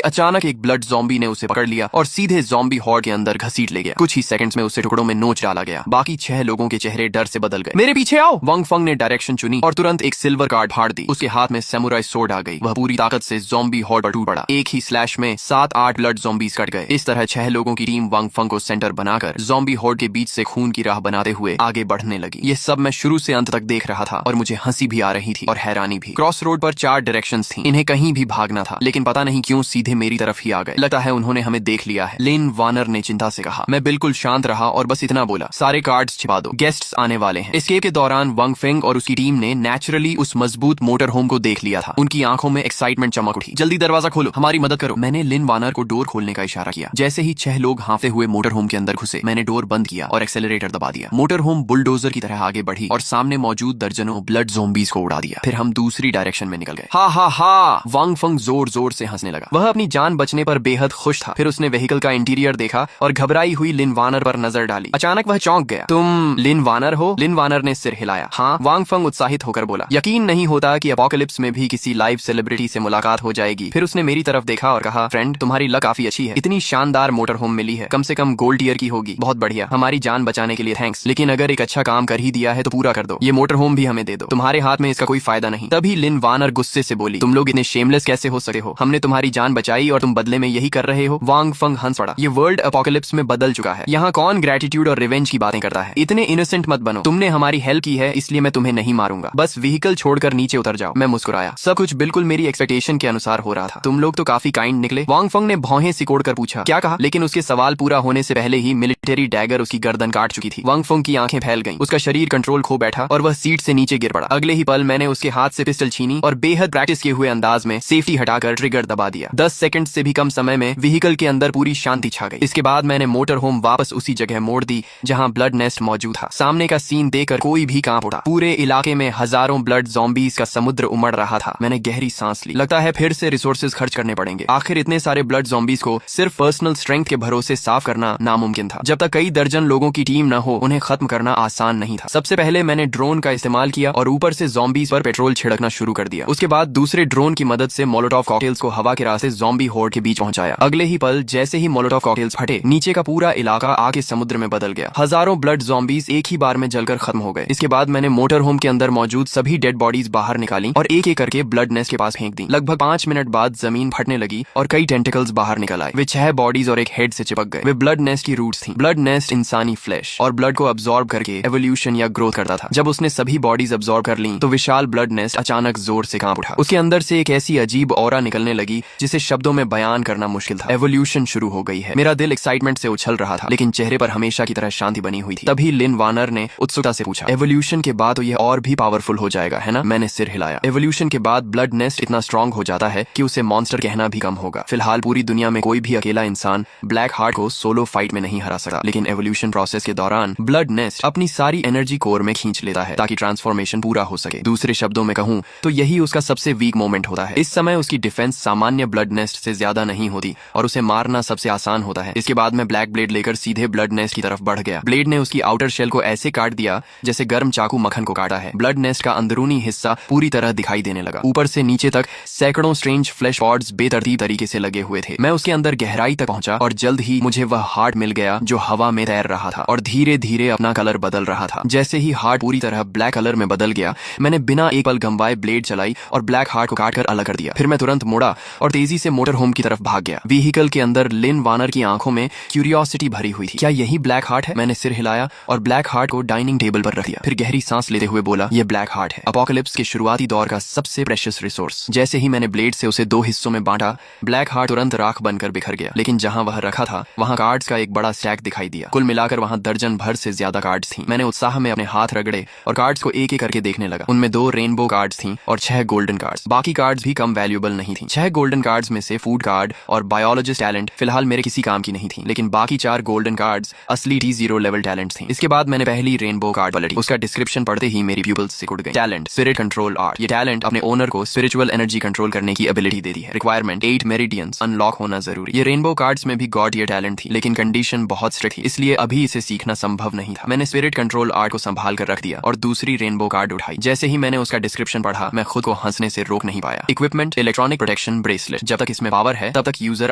अचानक एक ब्लड ज़ॉम्बी ने उसे पकड़ लिया और सीधे ज़ॉम्बी हॉर्ड के अंदर घसीट ले गया। कुछ ही सेकंड्स में उसे टुकड़ों में नोच डाला गया। बाकी 6 लोगों के चेहरे डर से बदल गए। मेरे पीछे आओ, वंग फंग ने डायरेक्शन चुनी और तुरंत एक सिल्वर कार्ड फाड़ दी। उसके हाथ में सैमुराई सोर्ड आ गई। वह पूरी ताकत से ज़ॉम्बी हॉर्ड पर टूट पड़ा। एक ही स्लैश में 7-8 ब्लड ज़ॉम्बीज कट गए। इस तरह 6 लोगों की टीम वंग फंग को सेंटर बनाकर ज़ॉम्बी हॉर्ड के बीच से खून की राह बनाते हुए आगे बढ़ने लगी। ये सब मैं शुरू से अंत तक देख रहा था और मुझे हंसी भी आ रही थी और हैरानी भी। क्रॉस रोड पर 4 डायरेक्शंस थी। इन्हें कहीं भी भागना था, लेकिन पता नहीं क्यों सीधे मेरी तरफ ही आ गए। लगता है उन्होंने हमें देख लिया है, लिन वानर ने चिंता से कहा। मैं बिल्कुल शांत रहा और बस इतना बोला, सारे कार्ड्स छिपा दो, गेस्ट्स आने वाले हैं। एस्केप के दौरान वंग फेंग और उसकी टीम ने नेचुरली उस मजबूत मोटर होम को देख लिया था। उनकी आंखों में एक्साइटमेंट चमक उठी। जल्दी दरवाजा खोलो, हमारी मदद करो। मैंने लिन वानर को डोर खोलने का इशारा किया। जैसे ही 6 लोग हांफते हुए मोटर होम के अंदर घुसे, मैंने डोर बंद किया और एक्सेलरेटर दबा दिया। मोटर होम बुलडोजर की तरह आगे बढ़ी और सामने मौजूद दर्जनों ब्लड ज़ॉम्बीज को उड़ा दिया। फिर हम दूसरी डायरेक्शन में निकल गए। हा हा हा, वंग फंग जोर जोर से हंसने लगा। वह अपनी जान बचने पर बेहद खुश था। फिर उसने व्हीकल का इंटीरियर देखा और घबराई हुई लिन वानर पर नजर डाली। अचानक वह चौंक गया। तुम लिन वानर हो? लिन वानर ने सिर हिलाया। हाँ, वांग फंग उत्साहित होकर बोला। यकीन नहीं होता कि अपोकलिप्स में भी किसी लाइव सेलिब्रिटी से मुलाकात हो जाएगी। फिर उसने मेरी तरफ देखा और कहा, फ्रेंड, तुम्हारी लक काफी अच्छी है। इतनी शानदार मोटर होम मिली है, कम से कम गोल्ड ईयर की होगी। बहुत बढ़िया, हमारी जान बचाने के लिए थैंक्स। लेकिन अगर एक अच्छा काम कर ही दिया है तो पूरा कर दो। ये मोटर होम भी हमें दे दो, तुम्हारे हाथ में इसका कोई फायदा नहीं। तभी लिन वानर गुस्से से बोली, तुम लोग इतने शेमलेस कैसे हो सकते हो? हमने तुम्हारी जान बचाई और तुम बदले में यही कर रहे हो। वांग फंग हंस पड़ा। ये वर्ल्ड अपोकलिप्स में बदल चुका है। यहाँ कौन ग्रेटिट्यूड और रिवेंज की बातें करता है? इतने इनोसेंट मत बनो। तुमने हमारी हेल्प की है, इसलिए मैं तुम्हें नहीं मारूंगा। बस व्हीकल छोड़कर नीचे उतर जाओ। मैं मुस्कुराया। सब कुछ बिल्कुल मेरी एक्सपेक्टेशन के अनुसार हो रहा था। तुम लोग तो काफी काइंड निकले। वांग फंग ने भौहें सिकोड़कर पूछा, क्या कहा? लेकिन उसके सवाल पूरा होने से पहले ही मिलिट्री डैगर उसकी गर्दन काट चुकी थी। वांग फंग की आंखें फैल गईं। उसका शरीर कंट्रोल खो बैठा और वह सीट से नीचे गिर पड़ा। अगले ही पल मैंने उसके हाथ से पिस्टल छीनी और बेहद प्रैक्टिस किए हुए अंदाज में सेफ्टी हटाकर ट्रिगर दबा दिया। 10 सेकंड से भी कम समय में व्हीकल के अंदर पूरी शांति छा गई। इसके बाद मैंने मोटर होम वापस उसी जगह मोड़ दी जहां ब्लड नेस्ट मौजूद था। सामने का सीन देखकर कोई भी कांप उठा। पूरे इलाके में हजारों ब्लड ज़ॉम्बीज का समुद्र उमड़ रहा था। मैंने गहरी सांस ली। लगता है फिर से रिसोर्सेज खर्च करने पड़ेंगे। आखिर इतने सारे ब्लड ज़ॉम्बीज को सिर्फ पर्सनल स्ट्रेंथ के भरोसे साफ करना नामुमकिन था। जब तक कई दर्जन लोगों की टीम न हो, उन्हें खत्म करना आसान नहीं था। सबसे पहले मैंने ड्रोन का इस्तेमाल किया और ऊपर से ज़ॉम्बीज पर पेट्रोल छिड़कना शुरू कर दिया। उसके बाद दूसरे ड्रोन की मदद से मोलोटोव कॉकटेल्स को हवा के रास्ते ज़ॉम्बी हॉर्ड के बीच पहुंचाया। अगले ही पल जैसे ही मोलोटोव कॉकटेल्स फटे, नीचे का पूरा इलाका आग के समुद्र में बदल गया। हजारों ब्लड ज़ॉम्बीज एक ही बार में जलकर खत्म हो गए। इसके बाद मैंने मोटर होम के अंदर मौजूद सभी डेड बॉडीज बाहर निकाली और एक एक करके ब्लड नेस्ट के पास फेंक दी। लगभग 5 मिनट बाद जमीन फटने लगी और कई टेंटिकल्स बाहर निकल आए। वे 6 बॉडीज और एक हेड से चिपक गए। वे ब्लड नेस्ट की रूट्स थी। ब्लड नेस्ट इंसानी फ्लैश और ब्लड को अब्सॉर्ब करके एवोल्यूशन या ग्रोथ करता था। जब उसने सभी बॉडीज अब्सॉर्ब कर ली तो विशाल ब्लड नेस्ट अचानक जोर से कांप उठा। उसके अंदर से एक ऐसी अजीब ऑरा निकलने लगी जिसे शब्दों में बयान करना मुश्किल था। एवोल्यूशन शुरू हो गई है। मेरा दिल एक्साइटमेंट से उछल रहा था, लेकिन चेहरे पर हमेशा की तरह शांति बनी हुई थी। तभी लिन वानर ने उत्सुकता से पूछा, एवोल्यूशन के बाद तो यह और भी पावरफुल हो जाएगा, है ना? मैंने सिर हिलाया। एवोल्यूशन के बाद ब्लड नेस्ट इतना स्ट्रांग हो जाता है कि उसे मॉन्स्टर कहना भी कम होगा। फिलहाल पूरी दुनिया में कोई भी अकेला इंसान ब्लैक हार्ट को सोलो फाइट में नहीं हरा सकता, लेकिन एवोल्यूशन प्रोसेस के दौरान ब्लड नेस्ट अपनी सारी एनर्जी कोर में खींच लेता है ताकि ट्रांसफॉर्मेशन पूरा हो सके। दूसरे शब्दों में कहूं तो यही उसका सबसे वीक मोमेंट होता है। इस समय उसकी डिफेंस सामान्य ब्लड नेस्ट से ज्यादा नहीं होती और उसे मारना सबसे आसान होता है। इसके बाद मैं ब्लैक ब्लेड लेकर सीधे ब्लड नेस्ट की तरफ बढ़ गया। ब्लेड ने उसकी आउटर शेल को ऐसे काट दिया जैसे गर्म चाकू मक्खन को काटा है। ब्लड नेस्ट का अंदरूनी हिस्सा पूरी तरह दिखाई देने लगा। ऊपर से नीचे तक सैकड़ों स्ट्रेंज फ्लैश पॉड्स बेतरतीब तरीके से लगे हुए थे। मैं उसके अंदर गहराई तक पहुंचा और जल्द ही मुझे वह हार्ट मिल गया जो हवा में तैर रहा था और धीरे धीरे अपना कलर बदल रहा था। जैसे ही हार्ट पूरी तरह ब्लैक कलर में बदल गया, मैंने बिना एक पल गंवाए ब्लेड चलाई और ब्लैक हार्ट को काटकर अलग कर दिया। फिर मैं तुरंत मुड़ा और तेजी से मोटर होम की तरफ भाग गया। व्हीकल के अंदर लिन वानर की आंखों में क्यूरियोसिटी भरी हुई थी। क्या यही ब्लैक हार्ट है? मैंने सिर हिलाया और ब्लैक हार्ट को डाइनिंग टेबल पर रख दिया। फिर गहरी सांस लेते हुए बोला, यह ब्लैक हार्ट है, अपोकलिप्स के शुरुआती दौर का सबसे प्रेशियस रिसोर्स। जैसे ही मैंने ब्लेड से उसे 2 हिस्सों में बांटा, ब्लैक हार्ट तुरंत राख बनकर बिखर गया। लेकिन जहां वह रखा था वहां कार्ड्स का एक बड़ा स्टैक दिखाई दिया। कुल मिलाकर वहां दर्जन भर से ज्यादा कार्ड्स थी। मैंने उत्साह में अपने हाथ रगड़े और कार्ड्स को एक एक करके देखने लगा। उनमें 2 रेनबो कार्ड्स थी और 6 गोल्डन कार्ड्स। बाकी कार्ड्स भी कम वैल्यूएबल नहीं थी। 6 गोल्डन कार्ड्स में से फूड कार्ड और बायोलॉजिस्ट टैलेंट फिलहाल मेरे किसी काम की नहीं थी, लेकिन बाकी 4 गोल्डन कार्ड्स असली T0 लेवल टैलेंट थी। इसके बाद मैंने पहली रेनबो कार्ड पलटी। उसका डिस्क्रिप्शन पढ़ते ही मेरी प्यूपल्स सिकुड़ गई। Talent spirit control art. ये टैलेंट अपने ओनर को स्पिरिचुअल एनर्जी कंट्रोल करने की एबिलिटी देती है। रिक्वायरमेंट 8 मेरिडियंस अनलॉक होना जरूरी। ये रेनबो कार्ड्स में भी गॉड ईयर टैलेंट थी, लेकिन कंडीशन बहुत स्ट्रिक्ट थी, इसलिए अभी इसे सीखना संभव नहीं था। मैंने स्पिरिट कंट्रोल आर्ट को संभाल कर रख दिया और दूसरी रेनबो कार्ड उठाई। जैसे ही मैंने उसका डिस्क्रिप्शन पढ़ा, मैं खुद को हंसने से रोक नहीं पाया। Equipment, electronic protection bracelet. जब तक इसमें पावर है तब तक यूजर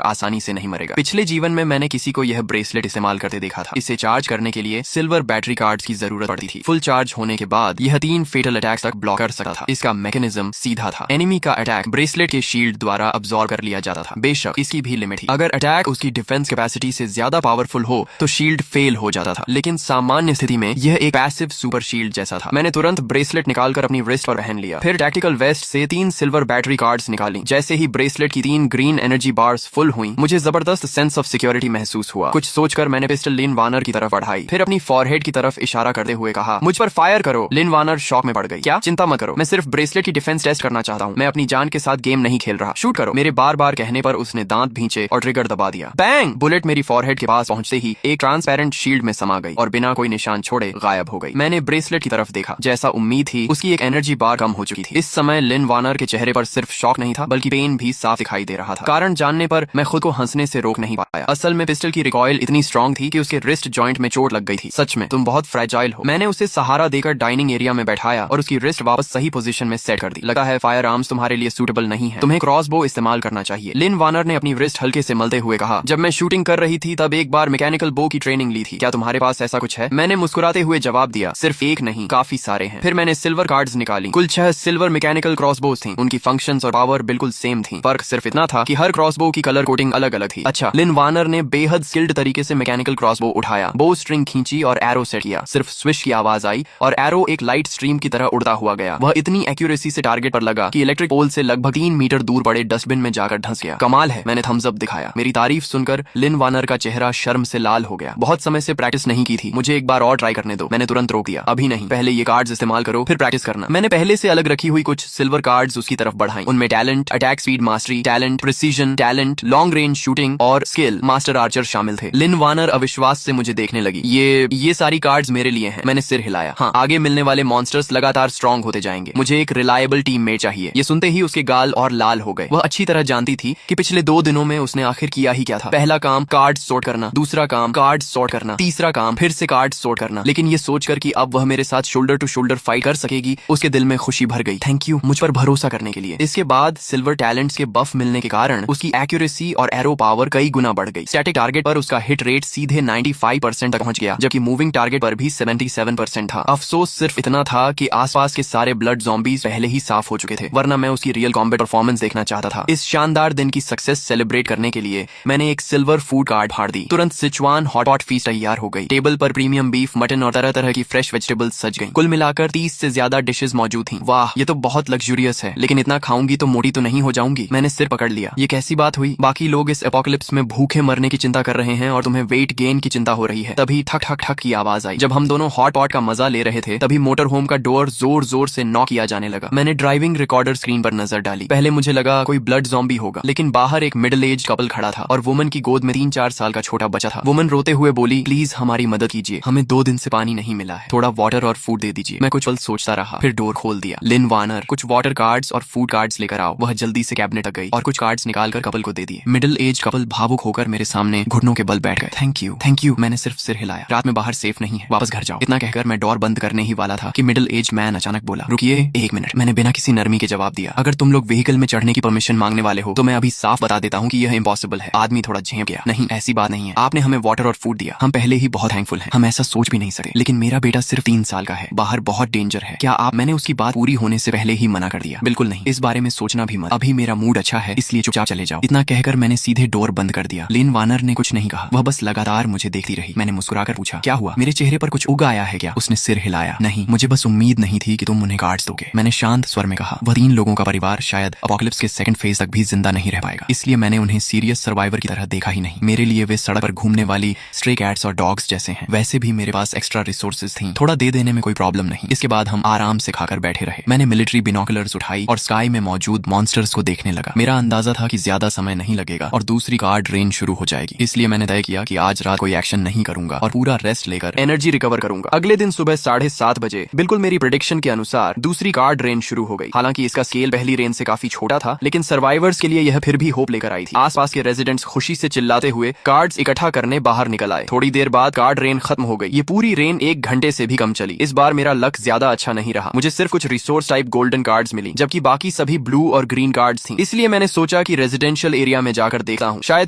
आसानी से नहीं मरेगा। पिछले जीवन में मैंने किसी को यह ब्रेसलेट इस्तेमाल करते देखा था। इसे चार्ज करने के लिए सिल्वर बैटरी कार्ड्स की जरूरत पड़ती थी। फुल चार्ज होने के बाद यह 3 फेटल अटैक्स तक ब्लॉक कर सकता था। इसका मैकेनिज्म सीधा था। एनिमी का अटैक ब्रेसलेट के शील्ड द्वारा अब्सॉर्ब कर लिया जाता था। बेशक इसकी भी लिमिट थी। अगर अटैक उसकी डिफेंस कैपेसिटी से ज्यादा पावरफुल हो तो शील्ड फेल हो जाता था, लेकिन सामान्य स्थिति में यह एक पैसिव सुपर शील्ड जैसा था। मैंने तुरंत ब्रेसलेट निकालकर अपनी रिस्ट पर पहन लिया। फिर टैक्टिकल वेस्ट से 3 सिल्वर बैटरी कार्ड्स निकाली। जैसे ही ब्रेसलेट की 3 ग्रीन एनर्जी बार्स फुल हुई, मुझे जबरदस्त सेंस ऑफ सिक्योरिटी महसूस हुआ। कुछ सोचकर मैंने पिस्टल लिन वानर की तरफ बढ़ाई, फिर अपनी फॉरहेड की तरफ इशारा करते हुए कहा, मुझ पर फायर करो। लिन वानर शॉक में पड़ गई। क्या? चिंता मत करो, मैं सिर्फ ब्रेसलेट की डिफेंस टेस्ट करना चाहता हूँ। मैं अपनी जान के साथ गेम नहीं खेल रहा। शूट करो। मेरे बार बार कहने पर उसने दांत भींचे और ट्रिगर दबा दिया। बैंग! बुलेट मेरी फॉरहेड के पास पहुंचते ही एक ट्रांसपेरेंट शील्ड में समा गई और बिना कोई निशान छोड़े गायब हो गई। मैंने ब्रेसलेट की तरफ देखा। जैसा उम्मीद थी, उसकी एक एनर्जी बार कम हो चुकी थी। इस समय लिन वानर के चेहरे पर सिर्फ शॉक नहीं था, बल्कि पेन भी साफ दिखाई दे रहा था। कारण जानने पर मैं खुद को हंसने से रोक नहीं पाया। असल में पिस्टल की रिकॉइल इतनी स्ट्रॉन्ग थी कि उसके रिस्ट जॉइंट में चोट लग गई थी। सच में तुम बहुत फ्रेजाइल हो। मैंने उसे सहारा देकर डाइनिंग एरिया में बैठाया और उसकी रिस्ट वापस सही पोजीशन में सेट कर दी। लगा है फायर आर्म्स तुम्हारे लिए सूटेबल नहीं है, तुम्हें क्रॉसबो इस्तेमाल करना चाहिए। लिन वानर ने अपनी रिस्ट हल्के से मलते हुए कहा, जब मैं शूटिंग कर रही थी तब एक बार मैकेनिकल बो की ट्रेनिंग ली थी। क्या तुम्हारे पास ऐसा कुछ है? मैंने मुस्कुराते हुए जवाब दिया, सिर्फ एक नहीं, काफी सारे हैं। फिर मैंने सिल्वर कार्ड्स निकाली। कुल 6 सिल्वर मैकेनिकल क्रॉसबोज थी। उनकी फंक्शंस और पावर बिल्कुल सेम थी। फर्क सिर्फ इतना था कि हर क्रॉसबो की कलर कोटिंग अलग अलग थी। अच्छा। लिन वानर ने बेहद स्किल्ड तरीके से मैकेनिकल क्रॉसबो उठाया, बो स्ट्रिंग खींची और एरो सेट किया। सिर्फ स्विश की आवाज आई और एरो एक लाइट स्ट्रीम की तरह उड़ता हुआ गया। वह इतनी एक्यूरेसी से टारगेट पर लगा कि इलेक्ट्रिक पोल से लगभग 3 मीटर दूर पड़े डस्टबिन में जाकर धंस गया। कमाल है, मैंने थम्स अप दिखाया। मेरी तारीफ सुनकर लिन वानर का चेहरा शर्म से लाल हो गया। बहुत समय से प्रैक्टिस नहीं की थी, मुझे एक बार और ट्राई करने दो। मैंने तुरंत रोक दिया, अभी नहीं, पहले ये कार्ड्स इस्तेमाल करो फिर प्रैक्टिस करना। मैंने पहले से अलग रखी हुई कुछ सिल्वर कार्ड्स उसकी तरफ बढ़ाई। उनमें talent, attack speed mastery, talent, precision, talent, long range shooting और स्किल मास्टर आर्चर शामिल थे। लिन वानर अविश्वास से मुझे देखने लगी। ये सारी कार्ड्स मेरे लिए हैं। मैंने सिर हिलाया। हाँ, आगे मिलने वाले मॉन्स्टर्स लगातार स्ट्रॉन्ग होते जाएंगे। मुझे एक रिलायबल टीममेट चाहिए। ये सुनते ही उसके गाल और लाल हो गए। वह अच्छी तरह जानती थी कि पिछले 2 दिनों में उसने आखिर किया ही क्या था। पहला काम कार्ड सॉर्ट करना, दूसरा काम कार्ड सॉर्ट करना, तीसरा काम फिर से कार्ड सॉर्ट करना। लेकिन ये सोचकर कि अब वह मेरे साथ शोल्डर टू शोल्डर फाइट कर सकेगी, उसके दिल में खुशी भर गई। थैंक यू मुझ पर भरोसा करने के लिए। इसके बाद सिल्वर टैलेंट्स के बफ मिलने के कारण उसकी एक्यूरेसी और एरो पावर कई गुना बढ़ गई। स्टैटिक टारगेट पर उसका हिट रेट सीधे 95% तक पहुंच गया, जबकि मूविंग टारगेट पर भी 77% था। अफसोस सिर्फ इतना था कि आसपास के सारे ब्लड ज़ॉम्बीज पहले ही साफ हो चुके थे, वरना मैं उसकी रियल कॉम्बैट परफॉर्मेंस देखना चाहता था। इस शानदार दिन की सक्सेस सेलिब्रेट करने के लिए मैंने एक सिल्वर फूड कार्ड फाड़ दी। तुरंत सिचुआन हॉट पॉट फीस्ट तैयार हो गई। टेबल पर प्रीमियम बीफ, मटन और तरह तरह की फ्रेश वेजिटेबल्स सज गई। कुल मिलाकर 30 से ज्यादा डिशेस मौजूद थी। वाह, ये तो बहुत लग्जूरियस है, लेकिन इतना खाऊंगी तो मोटी तो नहीं हो जाऊंगी। मैंने सिर पकड़ लिया। ये कैसी बात हुई? बाकी लोग इस एपोकलिप्स में भूखे मरने की चिंता कर रहे हैं और तुम्हें वेट गेन की चिंता हो रही है। तभी ठक ठक ठक की आवाज आई। जब हम दोनों हॉट पॉट का मजा ले रहे थे तभी मोटर होम का डोर जोर जोर से नॉक किया जाने लगा। मैंने ड्राइविंग रिकॉर्डर स्क्रीन पर नजर डाली। पहले मुझे लगा कोई ब्लड ज़ॉम्बी होगा, लेकिन बाहर एक मिडिल एज कपल खड़ा था और वुमन की गोद में 3-4 साल का छोटा बच्चा था। वुमन रोते हुए बोली, प्लीज हमारी मदद कीजिए, हमें 2 दिन से पानी नहीं मिला है, थोड़ा वाटर और फूड दे दीजिए। मैं कुछ पल सोचता रहा, फिर डोर खोल दिया। लिन वानर, कुछ वाटर कार्ड्स और फूड कार्ड्स लेकर आओ। वह जल्दी से कैबिनेट तक गई और कुछ कार्ड्स निकालकर कपल को दे दिए। मिडिल एज कपल भावुक होकर मेरे सामने घुटनों के बल बैठ गए। Thank you. मैंने सिर्फ सिर हिलाया। रात में बाहर सेफ नहीं है, वापस घर जाओ। इतना कहकर मैं डोर बंद करने ही वाला था कि मिडिल एज मैन अचानक बोला, रुकिए 1 मिनट। मैंने बिना किसी नरमी के जवाब दिया, अगर तुम लोग व्हीकल में चढ़ने की परमिशन मांगने वाले हो तो मैं अभी साफ बता देता हूँ कि यह इम्पॉसिबल है। आदमी थोड़ा झेप गया। नहीं, ऐसी बात नहीं है, आपने हमें वाटर और फूड दिया, हम पहले ही बहुत थैंकफुल हैं, हम ऐसा सोच भी नहीं सकते, लेकिन मेरा बेटा सिर्फ 3 साल का है, बाहर बहुत डेंजर है। क्या आप? मैंने उसकी बात पूरी होने से पहले ही मना कर दिया। बिल्कुल नहीं, इस बारे में सोचना भी मत, अभी मेरा मूड अच्छा है, इसलिए चुपचाप चले जाओ। इतना कहकर मैंने सीधे डोर बंद कर दिया। लिन वानर ने कुछ नहीं कहा, वह बस लगातार मुझे देखती रही। मैंने मुस्कुराकर पूछा, क्या हुआ? मेरे चेहरे पर कुछ उग आया है क्या? उसने सिर हिलाया। नहीं, मुझे बस उम्मीद नहीं थी कि तुम उन्हें कार्ड्स दोगे। मैंने शांत स्वर में कहा, वह 3 लोगों का परिवार शायद एपोकलिप्स के सेकंड फेज तक भी जिंदा नहीं रह पाएगा, इसलिए मैंने उन्हें सीरियस सर्वाइवर की तरह देखा ही नहीं। मेरे लिए वे सड़क पर घूमने वाली स्ट्रे कैट्स और डॉग्स जैसे हैं। वैसे भी मेरे पास एक्स्ट्रा रिसोर्सेज थी, थोड़ा दे देने में कोई प्रॉब्लम नहीं। इसके बाद हम आराम से खाकर बैठे रहे। मैंने मिलिट्री बिनोकुलर्स उठाई और स्काई में मौजूद मॉन्स्टर्स को देखने लगा। मेरा अंदाजा था कि ज्यादा समय नहीं लगेगा और दूसरी कार्ड रेंज शुरू हो जाएगी, इसलिए मैंने तय किया कि आज रात कोई एक्शन नहीं करूंगा और पूरा रेस्ट लेकर एनर्जी रिकवर करूंगा। अगले दिन सुबह 7:30 बजे बिल्कुल मेरी प्रेडिक्शन के अनुसार दूसरी कार्ड रेंज शुरू हो गई। हालांकि इसका स्केल पहली रेंज से काफी छोटा था, लेकिन सर्वाइवर्स के लिए यह फिर भी होप लेकर आई थी। आसपास के रेजिडेंट्स खुशी से चिल्लाते हुए कार्ड्स इकट्ठा करने बाहर निकल आए। थोड़ी देर बाद कार्ड रेन खत्म हो गई। ये पूरी रेन 1 घंटे से भी कम चली। इस बार मेरा लक ज्यादा अच्छा नहीं रहा। मुझे सिर्फ कुछ resource type golden card cards मिली, जबकि बाकी सभी ब्लू और ग्रीन कार्ड्स थी। इसलिए मैंने सोचा कि रेजिडेंशियल एरिया में जाकर देखता हूँ, शायद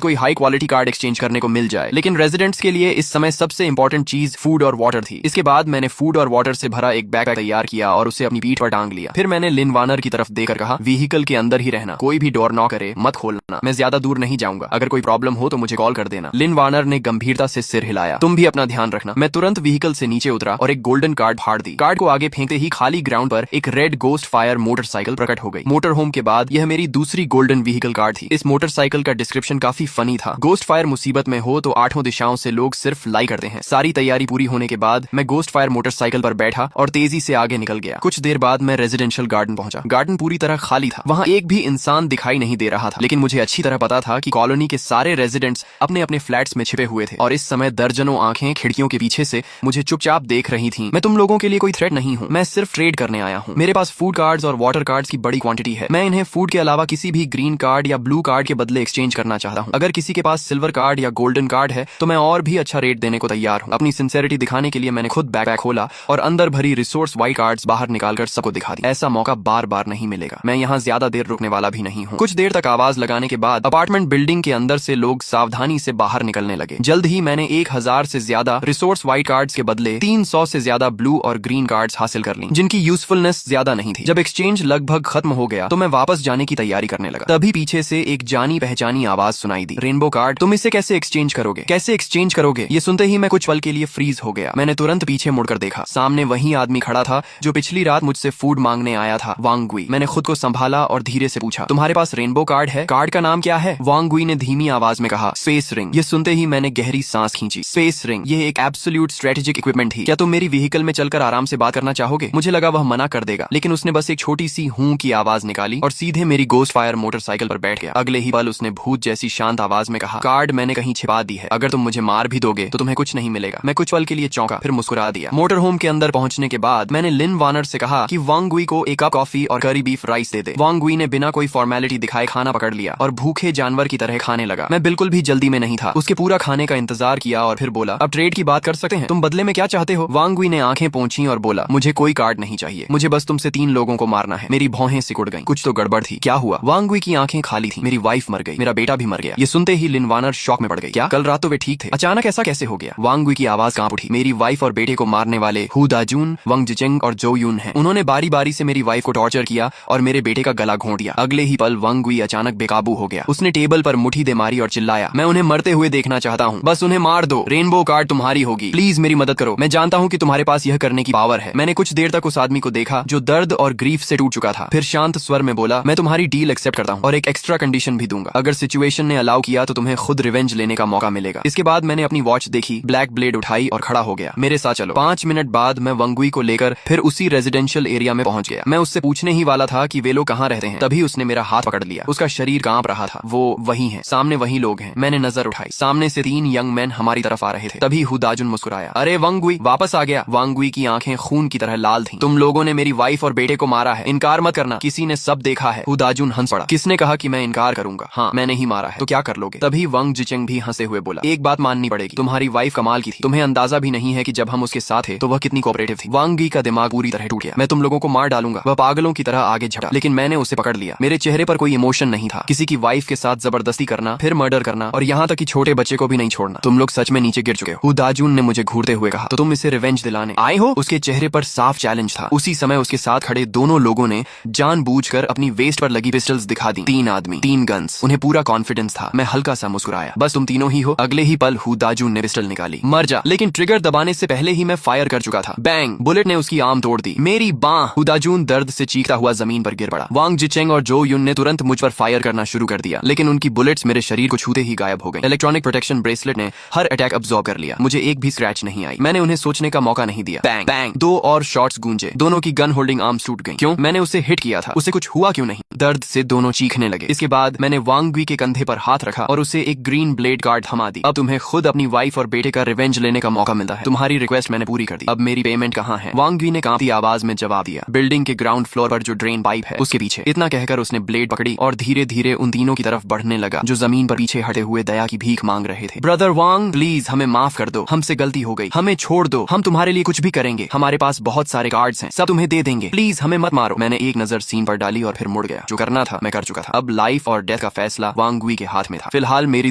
कोई हाई क्वालिटी कार्ड एक्सचेंज करने को मिल जाए। लेकिन रेजिडेंट्स के लिए इस समय सबसे इंपॉर्टेंट चीज फूड और वाटर थी। इसके बाद मैंने फूड और वाटर से भरा एक बैग तैयार किया और उसे अपनी पीठ पर टांग लिया। फिर मैंने लिन वार्नर की तरफ देखकर कहा, व्हीकल के अंदर ही रहना, कोई भी डोर नॉक करे मत खोलना, मैं ज्यादा दूर नहीं जाऊंगा, अगर कोई प्रॉब्लम हो तो मुझे कॉल कर देना। लिन वार्नर ने गंभीरता से सिर हिलाया, तुम भी अपना ध्यान रखना। मैं तुरंत व्हीकल से नीचे उतरा और एक गोल्डन कार्ड फाड़ दी। कार्ड को आगे फेंकते ही खाली ग्राउंड पर एक रेड गोस्ट फायर मोटरसाइकिल प्रकट हो गई। मोटर होम के बाद यह मेरी दूसरी गोल्डन व्हीकल कार्ड थी। इस मोटरसाइकिल का डिस्क्रिप्शन काफी फनी था। गोस्ट फायर मुसीबत में हो तो आठों दिशाओं से लोग सिर्फ लाई करते हैं। सारी तैयारी पूरी होने के बाद मैं गोस्ट फायर मोटरसाइकिल पर बैठा और तेजी से आगे निकल गया। कुछ देर बाद मैं रेजिडेंशियल गार्डन पहुंचा। गार्डन पूरी तरह खाली था, वहां एक भी इंसान दिखाई नहीं दे रहा था। लेकिन मुझे अच्छी तरह पता था कि कॉलोनी के सारे रेजिडेंट्स अपने अपने फ्लैट्स में छिपे हुए थे और इस समय दर्जनों आंखें खिड़कियों के पीछे से मुझे चुपचाप देख रही थीं। मैं तुम लोगों के लिए कोई थ्रेट नहीं हूँ, मैं सिर्फ ट्रेड करने आया हूँ। मेरे पास फूड कार्ड्स और वाटर कार्ड्स की बड़ी क्वांटिटी है। मैं इन्हें फूड के अलावा किसी भी ग्रीन कार्ड या ब्लू कार्ड के बदले एक्सचेंज करना चाहता हूँ। अगर किसी के पास सिल्वर कार्ड या गोल्डन कार्ड है तो मैं और भी अच्छा रेट देने को तैयार हूँ। अपनी सिंसेरिटी दिखाने के लिए मैंने खुद बैग खोला और अंदर भरी रिसोर्स वाइट कार्ड्स बाहर निकालकर सबको दिखा दी। ऐसा मौका बार बार नहीं मिलेगा। मैं यहाँ ज्यादा देर रुकने वाला भी नहीं हूँ। कुछ देर तक आवाज लगाने के बाद अपार्टमेंट बिल्डिंग के अंदर से लोग सावधानी से बाहर निकलने लगे। जल्द ही मैंने 1000 से ज्यादा रिसोर्स वाइट कार्ड्स के बदले 300 से ज्यादा ब्लू और ग्रीन कार्ड्स हासिल कर ली, जिनकी यूजफुलनेस ज्यादा नहीं थी। जब एक्सचेंज लगभग खत्म हो गया तो मैं वापस जाने की तैयारी करने लगा। तभी पीछे से एक जानी पहचानी आवाज सुनाई दी, रेनबो कार्ड, तुम इसे कैसे एक्सचेंज करोगे, कैसे एक्सचेंज करोगे? ये सुनते ही मैं कुछ पल के लिए फ्रीज हो गया। मैंने तुरंत पीछे मुड़कर देखा, सामने वही आदमी खड़ा था जो पिछली रात मुझसे फूड मांगने आया था, वांग गुई। मैंने खुद को संभाला और धीरे से पूछा, तुम्हारे पास रेनबो कार्ड है? कार्ड का नाम क्या है? वांग गुई ने धीमी आवाज में कहा, स्पेस रिंग। ये सुनते ही मैंने गहरी सांस खींची। स्पेस रिंग, ये एक एब्सोल्यूट स्ट्रेटेजिक इक्विपमेंट थी। क्या तुम मेरी व्हीकल में चलकर आराम से बात करना चाहोगे? मुझे लगा वह मना कर देगा, लेकिन उसने बस एक छोटी सी हूं की आवाज निकाली और सीधे मेरी गोस्ट फायर मोटरसाइकिल पर बैठ गया। अगले ही पल उसने भूत जैसी शांत आवाज में कहा, कार्ड मैंने कहीं छिपा दी है, अगर तुम मुझे मार भी दोगे तो तुम्हें कुछ नहीं मिलेगा। मैं कुछ पल के लिए चौंका, फिर मुस्कुरा दिया। मोटर होम के अंदर पहुंचने के बाद मैंने लिन वार्नर से कहा कि वांग गुई को एक कप कॉफी और करी बीफ राइस दे दे। वांग गुई ने बिना कोई फॉर्मेलिटी दिखाए खाना पकड़ लिया और भूखे जानवर की तरह खाने लगा। मैं बिल्कुल भी जल्दी में नहीं था, उसके पूरा खाने का इंतजार किया और फिर बोला, अब ट्रेड की बात कर सकते हैं, तुम बदले में क्या चाहते हो? वांग गुई ने आंखें पोंछी और बोला, मुझे कोई कार्ड नहीं चाहिए, मुझे बस तुमसे 3 लोगों को मारना है। मेरी भौहें सिकुड़ गईं, कुछ तो गड़बड़ थी। क्या हुआ? वांग गुई की आंखें खाली थी। मेरी वाइफ मर गई, मेरा बेटा भी मर गया। ये सुनते ही लिन वार्नर शॉक में पड़ गई। क्या कल रात तो वे ठीक थे, अचानक ऐसा कैसे हो गया? वांग गुई की आवाज कांप उठी। मेरी वाइफ और बेटे को मारने वाले हु दाजुन, वंग जिचेंग और जो यून हैं। उन्होंने बारी बारी से मेरी वाइफ को टॉर्चर किया और मेरे बेटे का गला घोंट दिया। अगले ही पल वांग गुई अचानक बेकाबू हो गया। उसने टेबल पर मुट्ठी दे मारी और चिल्लाया, मैं उन्हें मरते हुए देखना चाहता हूँ, बस उन्हें मार दो, रेनबो कार्ड तुम्हारी होगी, प्लीज मेरी मदद करो। मैं जानता हूँ कि तुम्हारे पास यह करने की पावर है। मैंने कुछ देर तक उस आदमी को देखा जो दर्द और ग्रीफ से टूट चुका था। फिर शांत स्वर में बोला, मैं तुम्हारी डील एक्सेप्ट करता हूँ और एक एक्स्ट्रा कंडीशन भी दूंगा। अगर सिचुएशन ने अलाउ किया तो तुम्हें खुद रिवेंज लेने का मौका मिलेगा। इसके बाद मैंने अपनी वॉच देखी, ब्लैक ब्लेड उठाई और खड़ा हो गया। मेरे साथ चलो। 5 मिनट बाद मैं वांग गुई को लेकर फिर उसी रेजिडेंशियल एरिया में पहुंच गया। मैं उससे पूछने ही वाला था कि वे लोग कहाँ रहते हैं, तभी उसने मेरा हाथ पकड़ लिया। उसका शरीर कांप रहा था। वो वही है, सामने वही लोग हैं। मैंने नजर उठाई, सामने से 3 यंग मैन हमारी तरफ आ रहे थे। तभी हुदाजुन मुस्कुराया, अरे वांग गुई वापस आ गया। वांग गुई की आंखें खून की तरह लाल थीं। तुम लोगों ने मेरी वाइफ और बेटे को मारा है, इनकार मत करना, किसी ने सब देखा है। हुदाजुन हंस पड़ा, किसने कहा कि मैं इनकार करूंगा? हाँ, मैंने ही मारा है, तो क्या कर लोगे? तभी वंग जिचेंग भी हंसे हुए बोला, एक बात माननी पड़ेगी, तुम्हारी वाइफ कमाल की थी। तुम्हें अंदाजा भी नहीं है कि जब हम उसके साथ थे तो वह कितनी कोऑपरेटिव थी। वांग गुई का दिमाग पूरी तरह टूट गया। मैं तुम लोगों को मार डालूंगा, वह पागलों की तरह आगे झपटा, लेकिन मैंने उसे पकड़ लिया। मेरे चेहरे पर कोई इमोशन नहीं था। किसी की वाइफ के साथ जबरदस्ती करना, फिर मर्डर करना और यहाँ तक कि छोटे बच्चे को भी नहीं छोड़ना। तुम लोग सच में नीचे गिर चुके हो। हुदाजुन ने मुझे घूरते हुए कहा, तो तुम इसे रिवेंज दिलाने आए हो? उसके चेहरे पर साफ चैलेंज था। उसी समय उसके साथ खड़े दोनों लोगों ने जानबूझकर अपनी वेस्ट पर लगी पिस्टल्स दिखा दी। 3 आदमी, 3 गन्स, उन्हें पूरा कॉन्फिडेंस था। मैं हल्का सा मुस्कुराया, बस तुम तीनों ही हो। अगले ही पल हुदाजुन ने पिस्टल निकाली, मर जा, लेकिन ट्रिगर दबाने से पहले ही मैं फायर कर चुका था। बैंग, बुलेट ने उसकी आर्म तोड़ दी। मेरी बांह। हुदाजुन दर्द से चीखता हुआ जमीन पर गिर पड़ा। वांग जिचेंग और जो यून ने तुरंत मुझ पर फायर करना शुरू कर दिया, लेकिन उनकी बुलेट्स मेरे शरीर को छूते ही गायब हो गई। इलेक्ट्रॉनिक प्रोटेक्शन ब्रेसलेट ने हर अटैक अब्सॉर्ब कर लिया। मुझे एक भी स्क्रैच नहीं आई। मैंने उन्हें सोचने का मौका नहीं दिया। बैंग बैंग, 2 और शॉट्स गूंजे। दोनों की गन होल्डिंग आर्म्स टूट गई। क्यों? मैंने उसे हिट किया था, उसे कुछ हुआ क्यों नहीं? दर्द से दोनों चीखने लगे। इसके बाद मैंने वांग गुई के कंधे पर हाथ रखा और उसे एक ग्रीन ब्लेड कार्ड थमा दी। अब तुम्हें खुद अपनी वाइफ और बेटे का रिवेंज लेने का मौका मिलता है। तुम्हारी रिक्वेस्ट मैंने पूरी कर दी, अब मेरी पेमेंट कहाँ है? वांग गुई ने कांपती आवाज में जवाब दिया, बिल्डिंग के ग्राउंड फ्लोर पर जो ड्रेन पाइप है उसके पीछे। इतना कहकर उसने ब्लेड पकड़ी और धीरे धीरे उन तीनों की तरफ बढ़ने लगा जो जमीन पर पीछे हटे हुए दया की भीख मांग रहे थे। ब्रदर वांग, प्लीज हमें माफ कर दो, हमसे गलती हो गई, हमें छोड़ दो, हम तुम्हारे लिए कुछ भी करेंगे, हमारे पास बहुत सारे कार्ड्स हैं, सब तुम्हें दे देंगे, प्लीज हमें मत मारो। मारो। मैंने एक नजर सीन पर डाली और फिर मुड़ गया। जो करना था मैं कर चुका था। अब लाइफ और डेथ का फैसला वांग गुई के हाथ में था। फिलहाल मेरी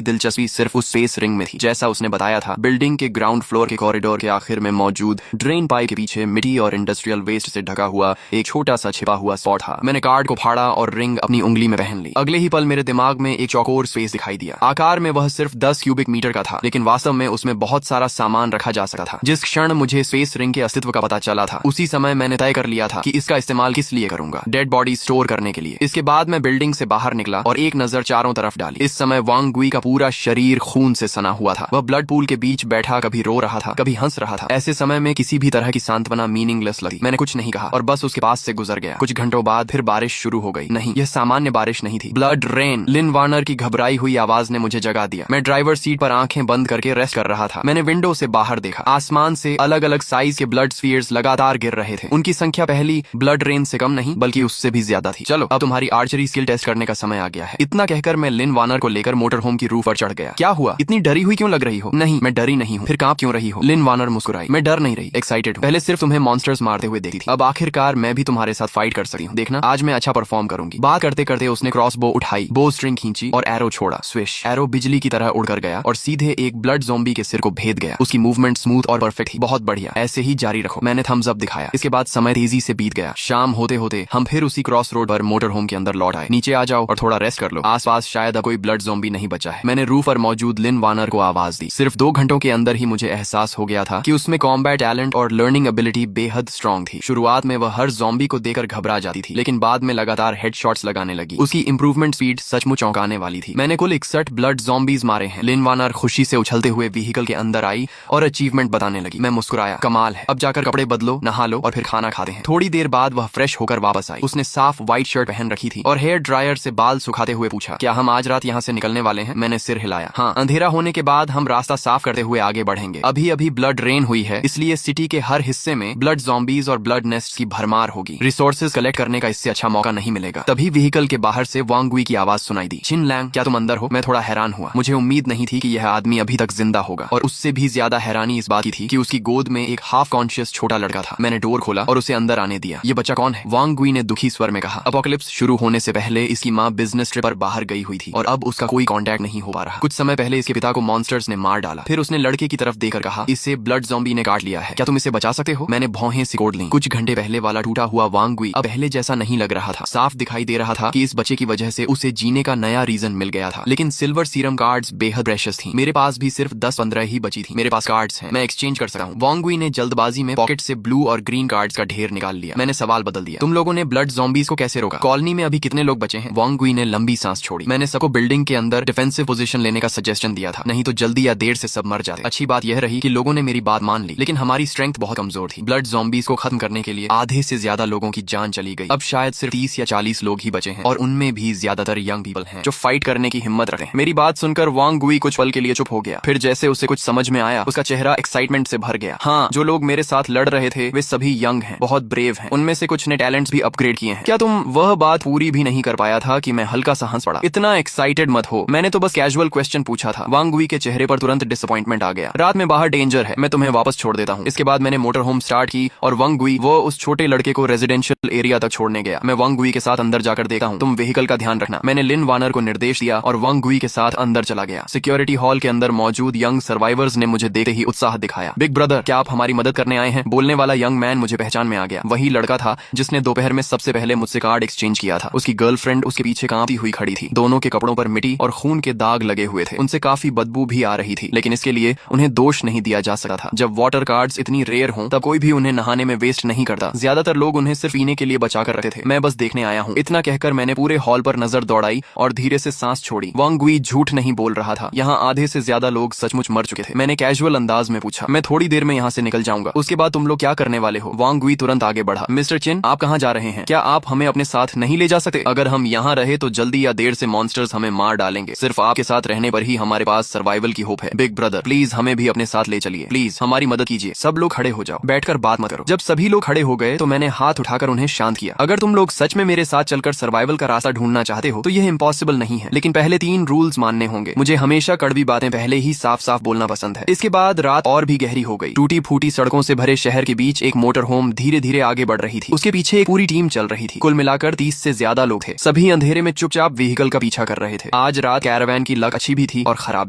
दिलचस्पी सिर्फ उस स्पेस रिंग में थी। जैसा उसने बताया था, बिल्डिंग के ग्राउंड फ्लोर के कॉरिडोर के आखिर में मौजूद ड्रेन पाइप के पीछे मिट्टी और इंडस्ट्रियल वेस्ट से ढका हुआ एक छोटा सा छिपा हुआ स्पॉट था। मैंने कार्ड को फाड़ा और रिंग अपनी उंगली में पहन ली। अगले ही पल मेरे दिमाग में एक चौकोर स्पेस दिखाई दिया। आकार में वह सिर्फ 10 क्यूबिक मीटर का था, लेकिन वास्तव में उसमें बहुत सारा सामान रखा जा सकता था। जिस क्षण मुझे स्पेस रिंग के अस्तित्व का पता चला था, उसी समय मैंने तय कर लिया था कि इसका इस्तेमाल किस लिए करूंगा। डेड बॉडी स्टोर करने के लिए। इसके बाद मैं बिल्डिंग से बाहर निकला और एक नजर चारों तरफ डाली। इस समय वांग गुई का पूरा शरीर खून से सना हुआ था। वह ब्लड पूल के बीच बैठा कभी रो रहा था, कभी हंस रहा था। ऐसे समय में किसी भी तरह की सांत्वना मीनिंगलेस लगी। मैंने कुछ नहीं कहा और बस उसके पास से गुजर गया। कुछ घंटों बाद फिर बारिश शुरू हो गई। नहीं, यह सामान्य बारिश नहीं थी, ब्लड रेन। लिन वार्नर की घबराई हुई आवाज ने मुझे जगा दिया। मैं ड्राइवर सीट पर आंखें बंद करके रेस्ट कर रहा था। मैंने विंडो से बाहर देखा। आसमान से अलग अलग साइज के ब्लड स्फीयर्स लगातार गिर रहे थे। उनकी संख्या पहली ब्लड रेन से कम नहीं बल्कि उससे भी ज्यादा थी। चलो अब तुम्हारी आर्चरी स्किल टेस्ट करने का समय आ गया है। इतना कहकर मैं लिन वार्नर को लेकर मोटर होम की रूफ पर चढ़ गया। क्या हुआ? इतनी डरी हुई क्यों लग रही हो? नहीं, मैं डरी नहीं हूँ। फिर कांप क्यों रही हो? लिन वार्नर मुस्कुराई। मैं डर नहीं रही, एक्साइटेड हूँ। पहले सिर्फ तुम्हें मॉन्स्टर्स मारते हुए देखी थी, अब आखिरकार मैं भी तुम्हारे साथ फाइट कर सकती हूँ। देखना, आज मैं अच्छा परफॉर्म करूंगी। बात करते करते उसने क्रॉस बो उठाई, बो स्ट्रिंग खींची और एरो छोड़ा। स्विश। एरो बिजली की तरह उड़कर गया और सीधे एक ब्लड ज़ॉम्बी के सिर को भेद गया। उसकी मूवमेंट स्मूथ और परफेक्ट थी। बहुत बढ़िया, ऐसे ही जारी रखो। मैंने थम्स अप दिखाया। इसके बाद समय तेजी से बीत गया। शाम होते होते हम फिर उसी क्रॉस रोड पर मोटर होम के अंदर लौट आए। नीचे आ जाओ और थोड़ा रेस्ट कर लो। आसपास शायद अब कोई ब्लड ज़ॉम्बी नहीं बचा है। मैंने रूफ पर मौजूद लिन वार्नर को आवाज दी। सिर्फ 2 घंटों के अंदर ही मुझे एहसास हो गया था कि उसमें कॉम्बैट टैलेंट और लर्निंग एबिलिटी बेहद स्ट्रॉन्ग थी। शुरुआत में वह हर ज़ॉम्बी को देकर घबरा जाती थी, लेकिन बाद में लगातार हेडशॉट्स लगाने लगी। उसकी इंप्रूवमेंट स्पीड सचमुच चौंकाने वाली थी। मैंने कुल 61 ब्लड ज़ॉम्बीज मारे हैं। लिन वार्नर खुशी से उछलते हुए व्हीकल के अंदर आई और अचीवमेंट बताने लगी। मैं मुस्कुराया। कमाल है। अब जाकर कपड़े बदलो, नहा लो और फिर खाना खाते हैं। थोड़ी देर बाद वह फ्रेश होकर वापस आई। उसने साफ व्हाइट शर्ट पहन रखी थी और हेयर ड्रायर से बाल सुखाते हुए पूछा, क्या हम आज रात यहाँ से निकलने वाले हैं? मैंने सिर हिलाया। हाँ, अंधेरा होने के बाद हम रास्ता साफ करते हुए आगे बढ़ेंगे। अभी अभी ब्लड रेन हुई है, इसलिए सिटी के हर हिस्से में ब्लड ज़ॉम्बीज और ब्लड नेस्ट की भरमार होगी। रिसोर्सेज कलेक्ट करने का इससे अच्छा मौका नहीं मिलेगा। तभी व्हीकल के बाहर से वांग गुई की आवाज सुनाई दी। चिन लैंग, क्या तुम अंदर हो? मैं थोड़ा हैरान हुआ। मुझे उम्मीद नहीं थी कि यह आदमी अभी तक जिंदा होगा और उससे भी ज्यादा हैरानी इस बात की थी कि उसकी गोद में एक हाफ कॉन्शियस छोटा लड़का था। मैंने डोर खोला और उसे अंदर आने दिया। ये बच्चा कौन है? वांग गुई ने दुखी स्वर में कहा। अपोकलिप्स शुरू होने से पहले इसकी माँ बिजनेस ट्रिप पर बाहर गई हुई थी और अब उसका कोई कांटेक्ट नहीं हो पा रहा। कुछ समय पहले इसके पिता को मॉन्स्टर्स ने मार डाला। फिर उसने लड़के की तरफ देखकर कहा, इसे ब्लड ज़ॉम्बी ने काट लिया है। क्या तुम इसे बचा सकते हो? मैंने भौहें सिकोड़ लीं। कुछ घंटे पहले वाला टूटा हुआ वांग गुई अब पहले जैसा नहीं लग रहा था। साफ दिखाई दे रहा था कि इस बच्चे की वजह से उसे जीने का नया रीजन मिल गया था। लेकिन सिल्वर सीरम कार्ड्स बेहद प्रेशियस थी। मेरे पास भी सिर्फ 10-15 ही बची थी। मेरे पास कार्ड्स हैं, मैं एक्सचेंज कर सकता हूँ। वांग गुई ने जल्दबाजी में पॉकेट से ब्लू और ग्रीन कार्ड्स का ढेर निकाल लिया। मैंने सवाल बदल दिया, तुम लोगों ने ब्लड ज़ॉम्बीज को कैसे रोका? कॉलोनी में अभी कितने लोग बचे हैं? वांग गुई ने लंबी सांस छोड़ी। मैंने सबको बिल्डिंग के अंदर डिफेंसिव पोजीशन लेने का सजेशन दिया था, नहीं तो जल्दी या देर से सब मर जाते। अच्छी बात यह रही कि लोगों ने मेरी बात मान ली, लेकिन हमारी स्ट्रेंथ बहुत कमजोर थी। ब्लड ज़ॉम्बीज को खत्म करने के लिए आधे से ज्यादा लोगों की जान चली गई। अब शायद सिर्फ 30 या 40 लोग ही बचे हैं और उनमें भी ज्यादातर यंग पीपल हैं जो फाइट करने की हिम्मत रखते हैं। मेरी बात सुनकर वांग गुई कुछ पल के लिए चुप हो गया। फिर जैसे उसे कुछ समझ में आया, उसका चेहरा एक्साइटमेंट से भर गया। हाँ, जो लोग मेरे साथ लड़ रहे थे वे सभी यंग हैं, बहुत ब्रेव हैं। उनमें से कुछ ने टैलेंट्स भी अपग्रेड किए हैं। क्या तुम वह बात पूरी भी नहीं कर पाया था कि मैं हल्का सा हंस पड़ा? इतना एक्साइटेड मत हो, मैंने तो बस कैजुअल क्वेश्चन पूछा था। वांग गुई के चेहरे पर तुरंत डिसअपॉइंटमेंट आ गया। रात में बाहर डेंजर है, मैं तुम्हें वापस छोड़ देता हूँ। इसके बाद मैंने मोटर होम स्टार्ट की और वांग गुई वो उस छोटे लड़के को रेजिडेंशियल एरिया तक छोड़ने गया। मैं वांग गुई के साथ अंदर जाकर देखा हूँ, तुम व्हीकल का ध्यान रखना। मैंने लिन वार्नर को निर्देश दिया और वांग गुई के साथ अंदर चला गया। सिक्योरिटी हॉल के अंदर मौजूद यंग सर्वाइवर्स ने मुझे देखते ही उत्साह दिखाया। बिग ब्रदर, क्या आप हमारी मदद करने आए हैं? बोलने वाला यंग मैन मुझे पहचान में आ गया। वही लड़का था जिसने दोपहर में सबसे पहले मुझसे कार्ड एक्सचेंज किया था। उसकी गर्लफ्रेंड उसके पीछे कांपती हुई खड़ी थी। दोनों के कपड़ों पर मिट्टी और खून के दाग लगे हुए थे। उनसे काफी बदबू भी आ रही थी, लेकिन इसके लिए उन्हें दोष नहीं दिया जा सकता था। जब वाटर कार्ड्स इतनी रेयर हों तब कोई भी उन्हें नहाने में वेस्ट नहीं करता। ज्यादातर लोग उन्हें सिर्फ पीने के लिए बचा कर रखते थे। मैं बस देखने आया हूँ। इतना कहकर मैंने पूरे हॉल पर नजर दौड़ाई और धीरे से सांस छोड़ी। वांग गुई झूठ नहीं बोल रहा था। यहाँ आधे से ज्यादा लोग सचमुच मर चुके थे। मैंने कैजुअल अंदाज में पूछा, मैं थोड़ी देर में यहाँ से निकल जाऊंगा, उसके बाद तुम लोग क्या करने वाले हो? वांग गुई तुरंत आगे बढ़ा। मिस्टर चिन, आप कहाँ जा रहे हैं? क्या आप हमें अपने साथ नहीं ले जा सकते? अगर हम यहाँ रहे तो जल्दी या देर से मॉन्स्टर्स हमें मार डालेंगे। सिर्फ आपके साथ रहने पर ही हमारे पास सर्वाइवल की होप है। बिग ब्रदर, प्लीज हमें भी अपने साथ ले चलिए। प्लीज हमारी मदद कीजिए। सब लोग खड़े हो जाओ, बैठकर बात मत करो। जब सभी लोग खड़े हो गए तो मैंने हाथ उठाकर उन्हें शांत किया। अगर तुम लोग सच में मेरे साथ चलकर सर्वाइवल का रास्ता ढूंढना चाहते हो तो यह इम्पॉसिबल नहीं है, लेकिन पहले 3 रूल्स मानने होंगे। मुझे हमेशा कड़वी बातें पहले ही साफ साफ बोलना पसंद है। इसके बाद रात और भी गहरी हो गई। टूटी फूटी सड़कों से भरे शहर के बीच एक मोटर होम धीरे धीरे आगे बढ़ रही थी। उसके पीछे एक पूरी टीम चल रही थी। कुल मिलाकर 30 से ज्यादा लोग थे। सभी अंधेरे में चुपचाप व्हीकल का पीछा कर रहे थे। आज रात कैरावैन की लक अच्छी भी थी और खराब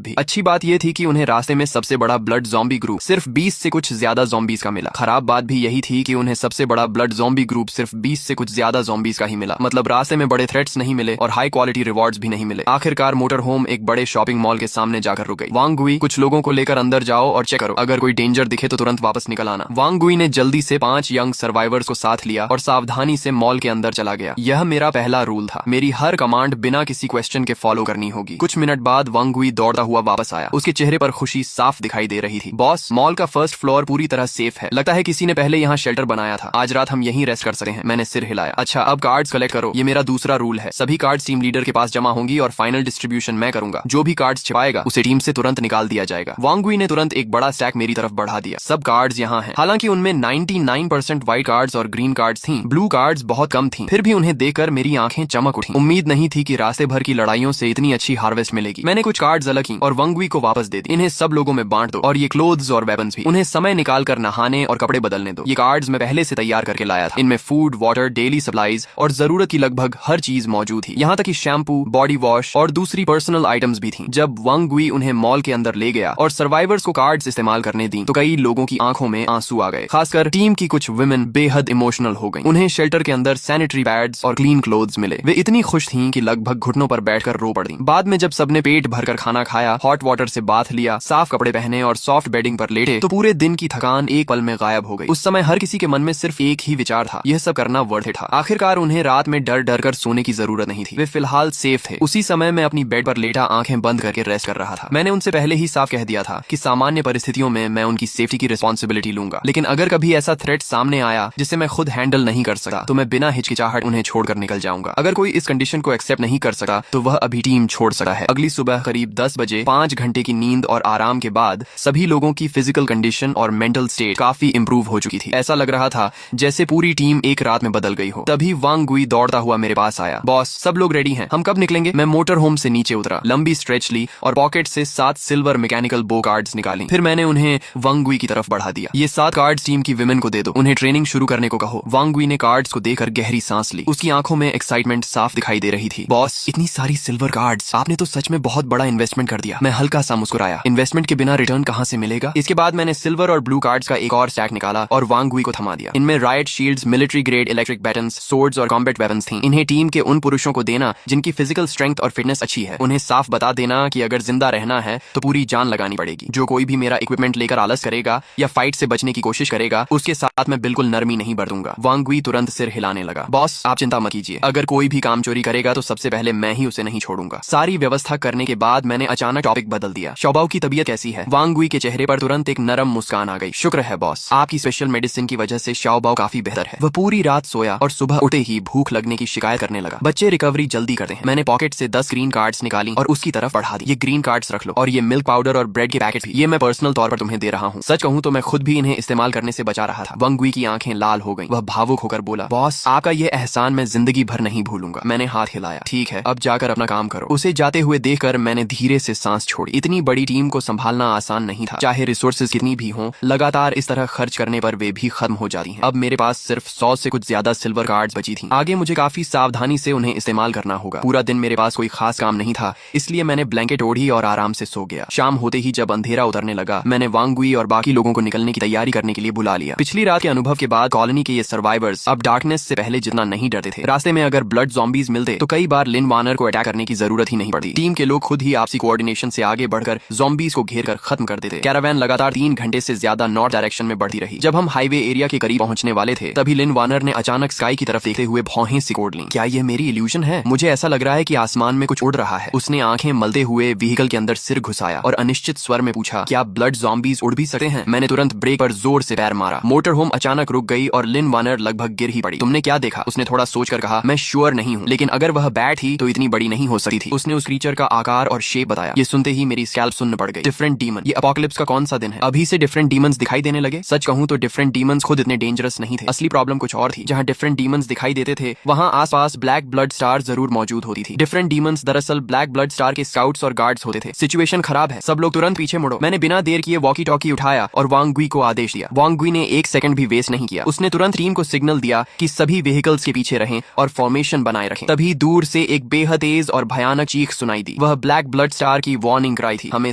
भी। अच्छी बात यह थी कि उन्हें रास्ते में सबसे बड़ा ब्लड ज़ॉम्बी ग्रुप सिर्फ 20 से कुछ ज्यादा ज़ॉम्बीज का मिला। खराब बात भी यही थी कि उन्हें सबसे बड़ा ब्लड ज़ॉम्बी ग्रुप सिर्फ 20 से कुछ ज्यादा ज़ॉम्बीज का ही मिला। मतलब रास्ते में बड़े थ्रेट्स नहीं मिले और हाई क्वालिटी रिवॉर्ड्स भी नहीं मिले। आखिरकार मोटर होम एक बड़े शॉपिंग मॉल के सामने जाकर रुक गई। वांग गुई, कुछ लोगों को लेकर अंदर जाओ और चेक करो, अगर कोई डेंजर दिखे तो तुरंत वापस निकल आना। वांग गुई ने जल्दी से 5 यंग सर्वाइवर्स को साथ लिया और सावधानी से मॉल के अंदर चला गया। यह मेरा पहला रूल था, मेरी हर कमांड बिना किसी क्वेश्चन के फॉलो करनी होगी। कुछ मिनट बाद वांग गुई दौड़ता हुआ वापस आया। उसके चेहरे पर खुशी साफ दिखाई दे रही थी। बॉस, मॉल का फर्स्ट फ्लोर पूरी तरह सेफ है। लगता है किसी ने पहले यहाँ शेल्टर बनाया था। आज रात हम यहीं रेस्ट कर सकते हैं। मैंने सिर हिलाया। अच्छा, अब कार्ड्स कलेक्ट करो। ये मेरा दूसरा रूल है। सभी कार्ड्स टीम लीडर के पास जमा होंगी और फाइनल डिस्ट्रीब्यूशन मैं करूंगा। जो भी कार्ड्स छिपाएगा उसे टीम से तुरंत निकाल दिया जाएगा। वांग गुई ने तुरंत एक बड़ा स्टैक मेरी तरफ बढ़ा दिया। सब कार्ड्स यहाँ हैं। हालांकि उनमें 99% व्हाइट कार्ड्स और ग्रीन कार्ड्स थी। ब्लू कार्ड्स बहुत कम थी। फिर भी उन्हें देखकर मेरी आंखें चमक उठी। उम्मीद नहीं थी कि रास्ते भर की लड़ाइयों से इतनी अच्छी हार्वेस्ट मिलेगी। मैंने कुछ कार्ड्स अलग की और वांग गुई को वापस दे दी। इन्हें सब लोगों में बांट दो और ये क्लोथ्स और वेपन्स भी। उन्हें समय निकाल कर नहाने और कपड़े बदलने दो। ये कार्ड्स मैं पहले से तैयार करके लाया था। इनमें फूड, वाटर, डेली सप्लाईज और जरूरत की लगभग हर चीज मौजूद थी। यहाँ तक कि शैम्पू, बॉडी वॉश और दूसरी पर्सनल आइटम्स भी थी। जब वांग गुई उन्हें मॉल के अंदर ले गया और सर्वाइवर्स को कार्ड्स इस्तेमाल करने दी तो कई लोगों की आंखों में आंसू आ गए। खासकर टीम की कुछ वुमेन बेहद इमोशनल हो गईं। उन्हें शेल्टर के अंदर सैनिटरी पैड्स और क्लीन क्लोथ्स मिले। वे इतनी खुश थीं कि लगभग घुटनों पर बैठकर रो पड़ी। बाद में जब सबने पेट भरकर खाना खाया, हॉट वाटर से बाथ लिया, साफ कपड़े पहने और सॉफ्ट बेडिंग पर लेटे तो पूरे दिन की थकान एक पल में गायब हो गई। उस समय हर किसी के मन में सिर्फ एक ही विचार था, यह सब करना वर्थ इट था। आखिरकार उन्हें रात में डर डर कर सोने की जरूरत नहीं थी। वे फिलहाल सेफ थे। उसी समय मैं अपनी बेड पर लेटा आंखें बंद करके रेस्ट कर रहा था। मैंने उनसे पहले ही साफ कह दिया था कि सामान्य परिस्थितियों में मैं उनकी सेफ्टी की रिस्पॉन्सिबिलिटी लूंगा, लेकिन अगर कभी ऐसा थ्रेट सामने आया जिसे मैं खुद हैंडल नहीं कर सकता तो मैं बिना हिचकिचाहट उन्हें छोड़कर निकल जाऊंगा। अगर कोई इस कंडीशन को एक्सेप्ट नहीं कर सकता तो वह अभी टीम छोड़ सकता है। अगली सुबह करीब 10 बजे 5 घंटे की नींद और आराम के बाद सभी लोगों की फिजिकल कंडीशन और मेंटल स्टेट काफी इंप्रूव हो चुकी थी। ऐसा लग रहा था जैसे पूरी टीम एक रात में बदल गई हो। तभी वांग गुई दौड़ता हुआ मेरे पास आया। बॉस, सब लोग रेडी हैं, हम कब निकलेंगे? मैं मोटर होम से नीचे उतरा, लंबी स्ट्रेच ली और पॉकेट से 7 सिल्वर मैकेनिकल बो कार्ड्स निकाली। फिर मैंने उन्हें वांग गुई की तरफ बढ़ा दिया। ये 7 कार्ड्स टीम की विमेन को दे दो, उन्हें ट्रेनिंग शुरू करने को कहो। वांग गुई ने कार्ड्स को देखकर गहरी सांस ली। उसकी आंखों में एक्साइटमेंट साफ दिखाई दे रही थी। बॉस, इतनी सारी सिल्वर कार्ड्स, आपने तो सच में बहुत बड़ा इन्वेस्टमेंट कर दिया। मैं हल्का सा मुस्कुराया। इन्वेस्टमेंट के बिना रिटर्न कहाँ से मिलेगा? इसके बाद मैंने सिल्वर और ब्लू कार्ड्स का एक और स्टैक निकाला और वांग गुई को थमा दिया। इनमें right shields, military grade electric battens, swords और कॉम्बैट वेपन्स थी। इन्हें टीम के उन पुरुषों को देना जिनकी फिजिकल स्ट्रेंथ और फिटनेस अच्छी है। उन्हें साफ बता देना कि अगर जिंदा रहना है तो पूरी जान लगानी पड़ेगी। जो कोई भी मेरा इक्विपमेंट लेकर आलस करेगा या फाइट से बचने की कोशिश करेगा उसके साथ मैं बिल्कुल नरमी नहीं बरतूंगा। वांग गुई तुरंत सिर हिलाने लगा। बॉस, आप चिंता मत कीजिए, अगर कोई भी काम चोरी करेगा तो सबसे पहले मैं ही उसे नहीं छोड़ूंगा। सारी व्यवस्था करने के बाद मैंने अचानक टॉपिक बदल दिया। शौबाओ की तबीयत कैसी है? वांग गुई के चेहरे पर तुरंत एक नरम मुस्कान आ गई। शुक्र है बॉस, आपकी स्पेशल मेडिसिन की वजह से शाओबाओ काफी बेहतर है। वह पूरी रात सोया और सुबह उठे ही भूख लगने की शिकायत करने लगा। बच्चे रिकवरी जल्दी करते हैं। मैंने पॉकेट से 10 ग्रीन कार्ड्स निकाली और उसकी तरफ बढ़ा दी। ये ग्रीन कार्ड्स रख लो और ये मिल्क पाउडर और ब्रेड के पैकेट भी, ये मैं पर्सनल तौर पर तुम्हें दे रहा हूँ। सच कहूँ तो मैं खुद भी इन्हें इस्तेमाल करने से बचा रहा था। वांग गुई की आंखें लाल हो गईं। वह भावुक होकर बोला, बॉस, आपका ये एहसान मैं जिंदगी भर नहीं भूलूंगा। मैंने हाथ हिलाया। ठीक है, अब जाकर अपना काम करो। उसे जाते हुए देखकर मैंने धीरे से सांस छोड़ी। इतनी बड़ी टीम को संभालना आसान नहीं था। चाहे रिसोर्सेज कितनी भी हों, लगातार इस तरह खर्च करने पर वे भी खत्म हो जाती हैं। अब मेरे पास सिर्फ 100 से कुछ ज्यादा सिल्वर कार्ड्स बची थी। आगे मुझे काफी सावधानी से उन्हें इस्तेमाल करना होगा। पूरा दिन मेरे पास कोई खास काम नहीं था, इसलिए मैंने ब्लैंकेट ओढ़ी और आराम से सो गया। शाम होते ही जब अंधेरा उतरने लगा मैंने वांग गुई और बाकी लोगों को निकलने की तैयारी करने के लिए बुला लिया। पिछली रात के अनुभव के बाद कॉलोनी के ये सर्वाइवर्स अब डार्कनेस से पहले जितना नहीं डरते थे। रास्ते में अगर ब्लड ज़ॉम्बीज मिलते तो कई बार लिन वानर को अटैक करने की जरूरत ही नहीं पड़ती। टीम के लोग खुद ही आपसी कोऑर्डिनेशन से आगे बढ़कर ज़ॉम्बीज को घेर कर खत्म कर देते। कैरावैन लगातार 3 घंटे से ज्यादा नॉर्थ डायरेक्शन में बढ़ती रही। जब हम हाईवे एरिया के करीब पहुंचने वाले थे तभी लिन वानर ने अचानक स्काई की तरफ देखते हुए भौहें सिकोड़ लीं। क्या ये मेरी इल्यूजन है? मुझे ऐसा लग रहा है कि आसमान में कुछ उड़ रहा है। उसने आंखें मलते हुए व्हीकल के अंदर सिर घुसाया और अनिश्चित स्वर में पूछा, क्या ब्लड ज़ॉम्बीज उड़ भी सकते हैं? मैंने तुरंत ब्रेक पर जोर से पैर मारा। मोटर होम अचानक रुक गई और लिन वानर लगभग गिर ही पड़ी। तुमने क्या देखा? उसने थोड़ा सोचकर कहा। मैं श्योर नहीं हूँ, लेकिन अगर वह बैट ही तो इतनी बड़ी नहीं हो सकती थी। उसने उस क्रीचर का आकार और शेप बताया। ये सुनते ही मेरी स्कैल्प सुन्न पड़ गई। डिफरेंट डीमन, ये अपोकलिप्स का कौन सा दिन है? अभी से डिफरेंट डीमंस दिखाई देने लगे? सच कहूँ तो डिफरेंट डीमंस खुद इतने डेंजरस नहीं थे। असली प्रॉब्लम कुछ और थी। जहाँ डिफरेंट डीमंस दिखाई देते थे वहाँ आसपास ब्लैक ब्लड स्टार जरूर मौजूद होती थी। डिफरेंट डीमंस दरअसल ब्लैक ब्लड स्टार के स्काउट्स और गार्ड्स होते थे। सिचुएशन खराब है, सब लोग तुरंत पीछे मुड़ो। मैंने बिना देर किए वॉकी टॉकी उठाया और वांग गुई को आदेश दिया। वांग गुई ने 1 सेकंड भी वेस्ट नहीं किया। उसने तुरंत टीम को सिग्नल दिया कि सभी व्हीकल्स के पीछे रहें और फॉर्मेशन बनाए रखें। तभी दूर से एक बेहद तेज और भयानक चीख सुनाई दी। वह ब्लैक ब्लड स्टार की वार्निंग क्राई थी। हमें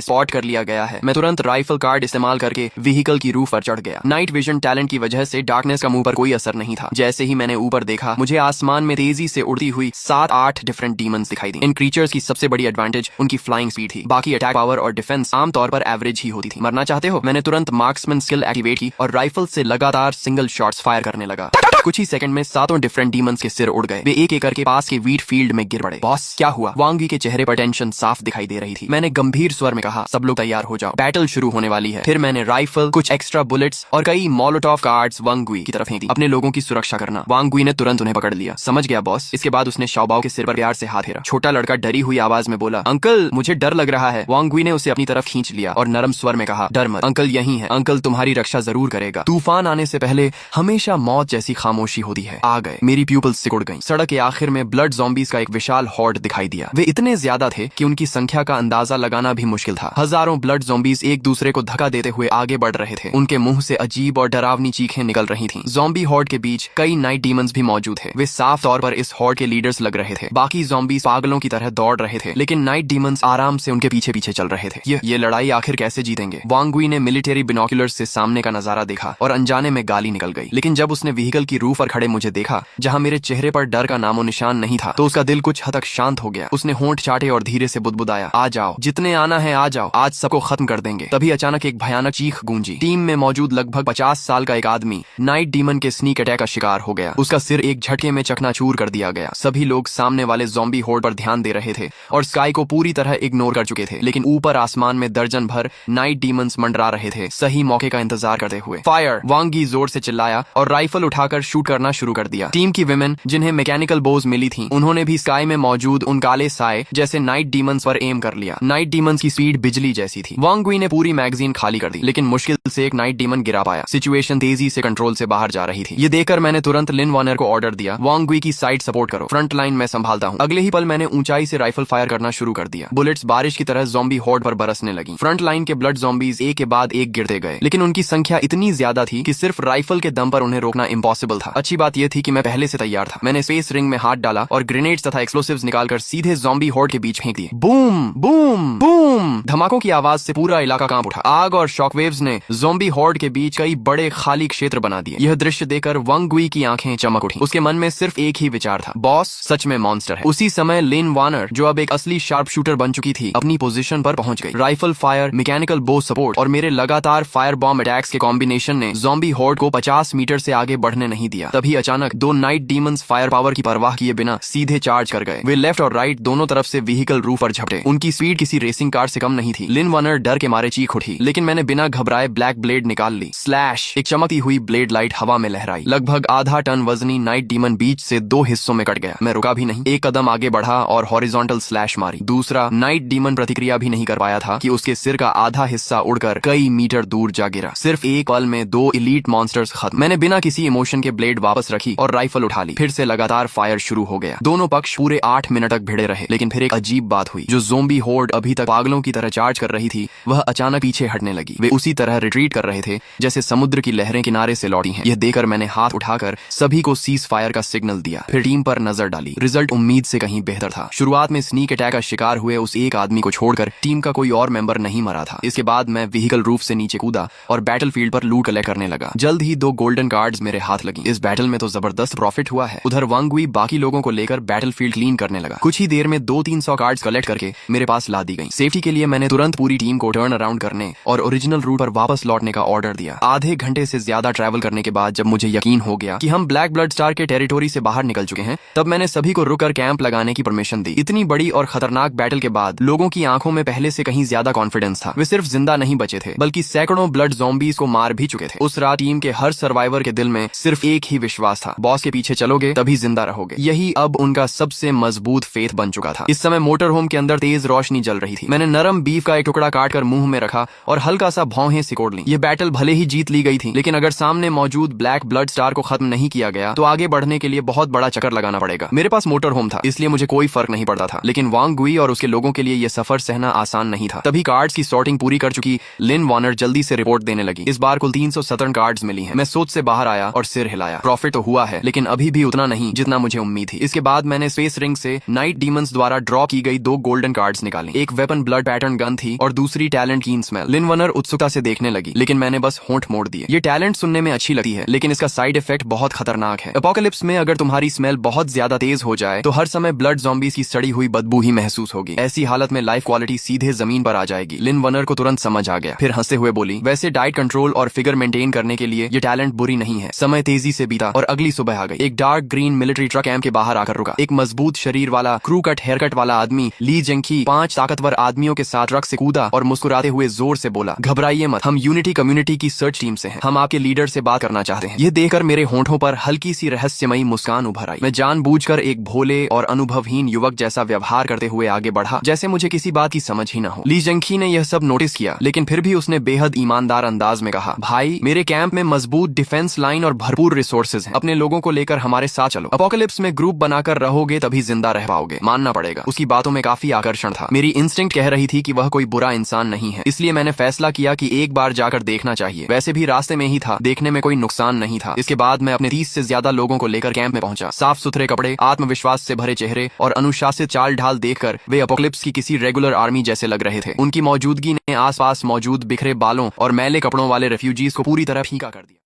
स्पॉट कर लिया गया है। मैं तुरंत राइफल कार्ड इस्तेमाल करके व्हीकल की रूफ पर चढ़ गया। नाइट विजन टैलेंट की वजह से डार्कनेस का मुंह पर कोई असर नहीं था। जैसे ही मैंने ऊपर देखा, मुझे आसमान में तेजी से उड़ती हुई 7-8 डिफरेंट डीमंस दिखाई दी। इन क्रीचर्स की सबसे बड़ी एडवांटेज उनकी फ्लाइंग स्पीड थी। बाकी अटैक पावर और डिफेंस आमतौर पर एवरेज ही होती थी। मरना चाहते हो? मैंने तुरंत मार्क्समैन स्किल एक्टिवेट की और राइफल से लगातार सिंगल शॉट्स फायर करने लगा। कुछ ही सेकंड में 7 डिफरेंट डीमंस के सिर उड़ गए। वे एक एक करके पास के वीट फील्ड में गिर पड़े। बॉस, क्या हुआ? वांग वी के चेहरे पर टेंशन साफ दिखाई दे रही थी। मैंने गंभीर स्वर में कहा, सब लोग तैयार हो जाओ, बैटल शुरू होने वाली है। फिर मैंने राइफल, कुछ एक्स्ट्रा बुलेट्स और कई मोलोटॉव कार्ड्स वांग वी की तरफ फेंक दी। अपने लोगों की सुरक्षा करना। वांग वी ने तुरंत उन्हें पकड़ लिया। समझ गया बॉस। इसके बाद उसने शाओबाओ के सिर पर प्यार से हाथ फेरा। छोटा लड़का डरी हुई आवाज में बोला, अंकल मुझे डर लग रहा है। वांग वी ने उसे अपनी तरफ खींच लिया और नरम स्वर में कहा, डर मत, अंकल यहीं है। अंकल तुम्हारी रक्षा जरूर करेगा। तूफान आने से पहले हमेशा मौत जैसी खामोशी होती है। आ गए। मेरी प्यूपल्स सिकुड़ गईं। सड़क के आखिर में ब्लड ज़ॉम्बीज का एक विशाल हॉर्ड दिखाई दिया। वे इतने ज्यादा थे कि उनकी संख्या का अंदाजा लगाना भी मुश्किल था। हजारों ब्लड ज़ॉम्बीज एक दूसरे को धक्का देते हुए आगे बढ़ रहे थे। उनके मुंह से अजीब और डरावनी चीखें निकल रही थीं। ज़ॉम्बी हॉर्ड के बीच कई नाइट डीमंस भी मौजूद थे। वे साफ तौर पर इस हॉर्ड के लीडर्स लग रहे थे। बाकी ज़ॉम्बीज पागलों की तरह दौड़ रहे थे, लेकिन नाइट डीमंस आराम से उनके पीछे पीछे चल रहे थे। ये लड़ाई आखिर कैसे जीतेंगे? वांग वी ने मिलिट्री बिनोकुलर्स से सामने का नजारा देखा और अनजाने में गाली निकल गई। लेकिन जब उसने व्हीकल की रूफ पर खड़े मुझे देखा, जहां मेरे चेहरे पर डर का नामो निशान नहीं था, तो उसका दिल कुछ हद तक शांत हो गया। उसने होंठ चाटे और धीरे से बुदबुदाया, आ जाओ, जितने आना है आ जाओ, आज सबको खत्म कर देंगे। तभी अचानक एक भयानक चीख गूंजी। टीम में मौजूद लगभग 50 साल का एक आदमी नाइट डीमन के स्नीक अटैक का शिकार हो गया। उसका सिर एक झटके में चकनाचूर कर दिया गया। सभी लोग सामने वाले ज़ॉम्बी होर्ड पर ध्यान दे रहे थे और स्काई को पूरी तरह इग्नोर कर चुके थे। लेकिन ऊपर आसमान में दर्जन भर नाइट डीमंस मंडरा रहे थे, सही मौके का इंतजार करते हुए। फायर! वांगी जोर से चिल्लाया और राइफल उठाकर शूट करना शुरू कर दिया। टीम की विमेन, जिन्हें मैकेनिकल बोज मिली थी, उन्होंने भी स्काई में मौजूद उन काले साए जैसे नाइट डीमंस पर एम कर लिया। नाइट डीमंस की स्पीड बिजली जैसी थी। वांग वी ने पूरी मैगजीन खाली कर दी, लेकिन मुश्किल से एक नाइट डीमन गिरा पाया। सिचुएशन तेजी से कंट्रोल से बाहर जा रही थी। ये देखकर मैंने तुरंत लिन वार्नर को ऑर्डर दिया, वांग वी की साइड सपोर्ट करो, फ्रंट लाइन में संभालता हूँ। अगले ही पल मैंने ऊंचाई से राइफल फायर करना शुरू कर दिया। बुलेट्स बारिश की तरह ज़ॉम्बी हॉर्ड पर बरसने लगी। फ्रंट लाइन के ब्लड ज़ॉम्बीज एक के बाद एक गिरते गए, लेकिन उनकी संख्या इतनी ज्यादा थी कि सिर्फ राइफल के दम पर उन्हें रोकना इम्पॉसिबल था। अच्छी बात यह थी कि मैं पहले से तैयार था। मैंने स्पेस रिंग में हाथ डाला और ग्रेनेड्स तथा एक्सप्लोसिव्स निकालकर सीधे ज़ॉम्बी हॉर्ड के बीच फेंक दिए। Boom boom boom! धमाकों की आवाज से पूरा इलाका कांप उठा। आग और शॉकवेव्स ने ज़ॉम्बी हॉर्ड के बीच कई बड़े खाली क्षेत्र बना दिए। यह दृश्य देखकर वांग वी की आंखें चमक उठी। उसके मन में सिर्फ एक ही विचार था, बॉस सच में मॉन्स्टर है। उसी समय लिन वार्नर, जो अब एक असली शार्प शूटर बन चुकी थी, अपनी पोजीशन पर पहुंच गई। राइफल फायर, मैकेनिकल बो सपोर्ट और मेरे लगातार फायर बॉम्ब अटैक्स के कॉम्बिनेशन ने ज़ॉम्बी हॉर्ड को 50 मीटर से आगे बढ़ने नहीं दिया। तभी अचानक दो नाइट डीमंस फायर पावर की परवाह किए बिना सीधे चार्ज कर गए। वे लेफ्ट और राइट दोनों तरफ से व्हीकल रूफ पर झपटे। उनकी स्पीड किसी रेसिंग कार से कम नहीं थी। लिन वार्नर डर के मारे चीख उठी, लेकिन मैंने बिना घबराए ब्लैक ब्लेड निकाल ली। स्लैश! एक चमकती हुई ब्लेड लाइट हवा में लहराई। लगभग आधा टन वजनी नाइट डीमन बीच से 2 हिस्सों में कट गया। मैं रुका भी नहीं, एक कदम आगे बढ़ा और हॉरिजॉन्टल स्लैश मारी। दूसरा नाइट डीमन प्रतिक्रिया भी नहीं कर पाया था कि उसके सिर का आधा हिस्सा उड़कर कई मीटर दूर जा गिरा। सिर्फ एक पल में 2 इलीट मॉन्स्टर्स खत्म। मैंने बिना किसी इमोशन के ब्लेड वापस रखी और राइफल उठा ली। फिर से लगातार फायर शुरू हो गया। दोनों पक्ष पूरे 8 मिनट तक भिड़े रहे, लेकिन फिर एक अजीब बात हुई। जो ज़ॉम्बी हॉर्ड अभी तक पागलों की तरह चार्ज कर रही थी, वह अचानक पीछे हटने लगी। वे उसी तरह रिट्रीट कर रहे थे जैसे समुद्र की लहरें किनारे से लौटी हैं। यह देखकर मैंने हाथ उठाकर सभी को सीज फायर का सिग्नल दिया। फिर टीम पर नजर डाली। रिजल्ट उम्मीद से कहीं बेहतर था। शुरुआत में स्नीक अटैक का शिकार हुए उस एक आदमी को छोड़कर टीम का कोई और मेंबर नहीं मरा था। इसके बाद मैं व्हीकल रूफ से नीचे कूदा और बैटलफील्ड पर लूट कलेक्ट करने लगा। जल्द ही 2 गोल्डन कार्ड्स मेरे हाथ लगी। इस बैटल में तो जबरदस्त प्रॉफिट हुआ है। उधर वांग वी बाकी लोगों को लेकर बैटलफील्ड क्लीन करने लगा। कुछ ही देर में 200-300 कार्ड्स कलेक्ट करके मेरे पास ला दी गई। सेफ्टी के लिए मैंने तुरंत पूरी टीम को टर्न अराउंड करने और ओरिजिनल रूट पर वापस लौटने का ऑर्डर दिया। आधे घंटे से ज्यादा ट्रैवल करने के बाद जब मुझे यकीन हो गया कि हम ब्लैक ब्लड स्टार के टेरिटोरी से बाहर निकल चुके हैं, तब मैंने सभी को रुककर कैंप लगाने की परमिशन दी। इतनी बड़ी और खतरनाक बैटल के बाद लोगों की आंखों में पहले से कहीं ज्यादा कॉन्फिडेंस था। वे सिर्फ जिंदा नहीं बचे थे, बल्कि सैकड़ों ब्लड ज़ॉम्बीज को मार भी चुके थे। उस रात टीम के हर सर्वाइवर के दिल में सिर्फ एक ही विश्वास था, बॉस के पीछे चलोगे तभी जिंदा रहोगे। यही अब उनका सबसे मजबूत फेथ बन चुका था। इस समय मोटर होम के अंदर तेज रोशनी जल रही थी। मैंने नरम बीफ का एक टुकड़ा काटकर मुंह में रखा और हल्का सा भौहें सिकोड़ ली। ये बैटल भले ही जीत ली गई थी, लेकिन अगर सामने मौजूद ब्लैक ब्लड स्टार को खत्म नहीं किया गया तो आगे बढ़ने के लिए बहुत बड़ा चक्कर लगाना पड़ेगा। मेरे पास मोटर होम था, इसलिए मुझे कोई फर्क नहीं पड़ता था, लेकिन वांग वी और उसके लोगों के लिए यह सफर सहना आसान नहीं था। तभी कार्ड्स की सॉर्टिंग पूरी कर चुकी लिन वार्नर जल्दी से रिपोर्ट देने लगी। इस बार कुल 317 कार्ड्स मिली हैं। मैं सोच से बाहर आया और सिर हिलाया। प्रॉफिट तो हुआ है, लेकिन अभी भी उतना नहीं जितना मुझे उम्मीद थी। इसके बाद मैंने स्पेस रिंग से नाइट डीमंस द्वारा ड्रॉ की गई 2 गोल्डन कार्ड्स निकाली। एक वेपन ब्लड पैटर्न गन थी और दूसरी टैलेंट कीन स्मेल। लिनवनर उत्सुकता से देखने लगी, लेकिन मैंने बस होंठ मोड़ दिए। ये टैलेंट सुनने में अच्छी लगती है, लेकिन इसका साइड इफेक्ट बहुत खतरनाक है। एपोकलिप्स में अगर तुम्हारी स्मेल बहुत ज्यादा तेज हो जाए तो हर समय ब्लड ज़ॉम्बीज की सड़ी हुई बदबू ही महसूस होगी। ऐसी हालत में लाइफ क्वालिटी सीधे जमीन पर आ जाएगी। लिनवनर को तुरंत समझ आ गया, फिर हंसते हुए बोली, वैसे डाइट कंट्रोल और फिगर मेंटेन करने के लिए ये टैलेंट बुरी नहीं है। समय तेजी से बीता और अगली सुबह आ गई। एक dark green military truck camp के बाहर आकर रुका। एक मजबूत शरीर वाला क्रू कट हेयर कट वाला आदमी ली जेंकी 5 ताकतवर आदमियों के साथ ट्रक से कूदा और मुस्कुराते हुए जोर से बोला, घबराइए मत, हम यूनिटी कम्युनिटी की सर्च टीम से हैं। हम आपके लीडर से बात करना चाहते हैं। ये देखकर मेरे होंठों पर हल्की सी रहस्यमयी मुस्कान उभर आई। मैं जानबूझकर एक भोले और अनुभवहीन युवक जैसा व्यवहार करते हुए आगे बढ़ा, जैसे मुझे किसी बात की समझ ही न हो। ली जेंकी ने यह सब नोटिस किया, लेकिन फिर भी उसने बेहद ईमानदार अंदाज में कहा, भाई, मेरे कैंप में मजबूत डिफेंस लाइन और भरपूर रिसोर्सेज हैं। अपने लोगों को लेकर हमारे साथ चलो। एपोकलिप्स में ग्रुप बनाकर रहोगे तभी जिंदा रह पाओगे, मानना पड़ेगा। उसकी बातों में काफी आकर्षण था। मेरी इंस्टिंक्ट कह रही थी कि वह कोई बुरा इंसान नहीं है, इसलिए मैंने फैसला किया कि एक बार जाकर देखना चाहिए। वैसे भी रास्ते में ही था, देखने में कोई नुकसान नहीं था। इसके बाद मैं अपने 30 से ज्यादा लोगों को लेकर कैंप में पहुंचा। साफ सुथरे कपड़े, आत्मविश्वास से भरे चेहरे और अनुशासित चाल ढाल देखकर वे एपोकलिप्स की किसी रेगुलर आर्मी जैसे लग रहे थे। उनकी मौजूदगी ने आसपास मौजूद बिखरे बालों और मैले कपड़ों वाले रेफ्यूजीज को पूरी तरह फीका कर दिया।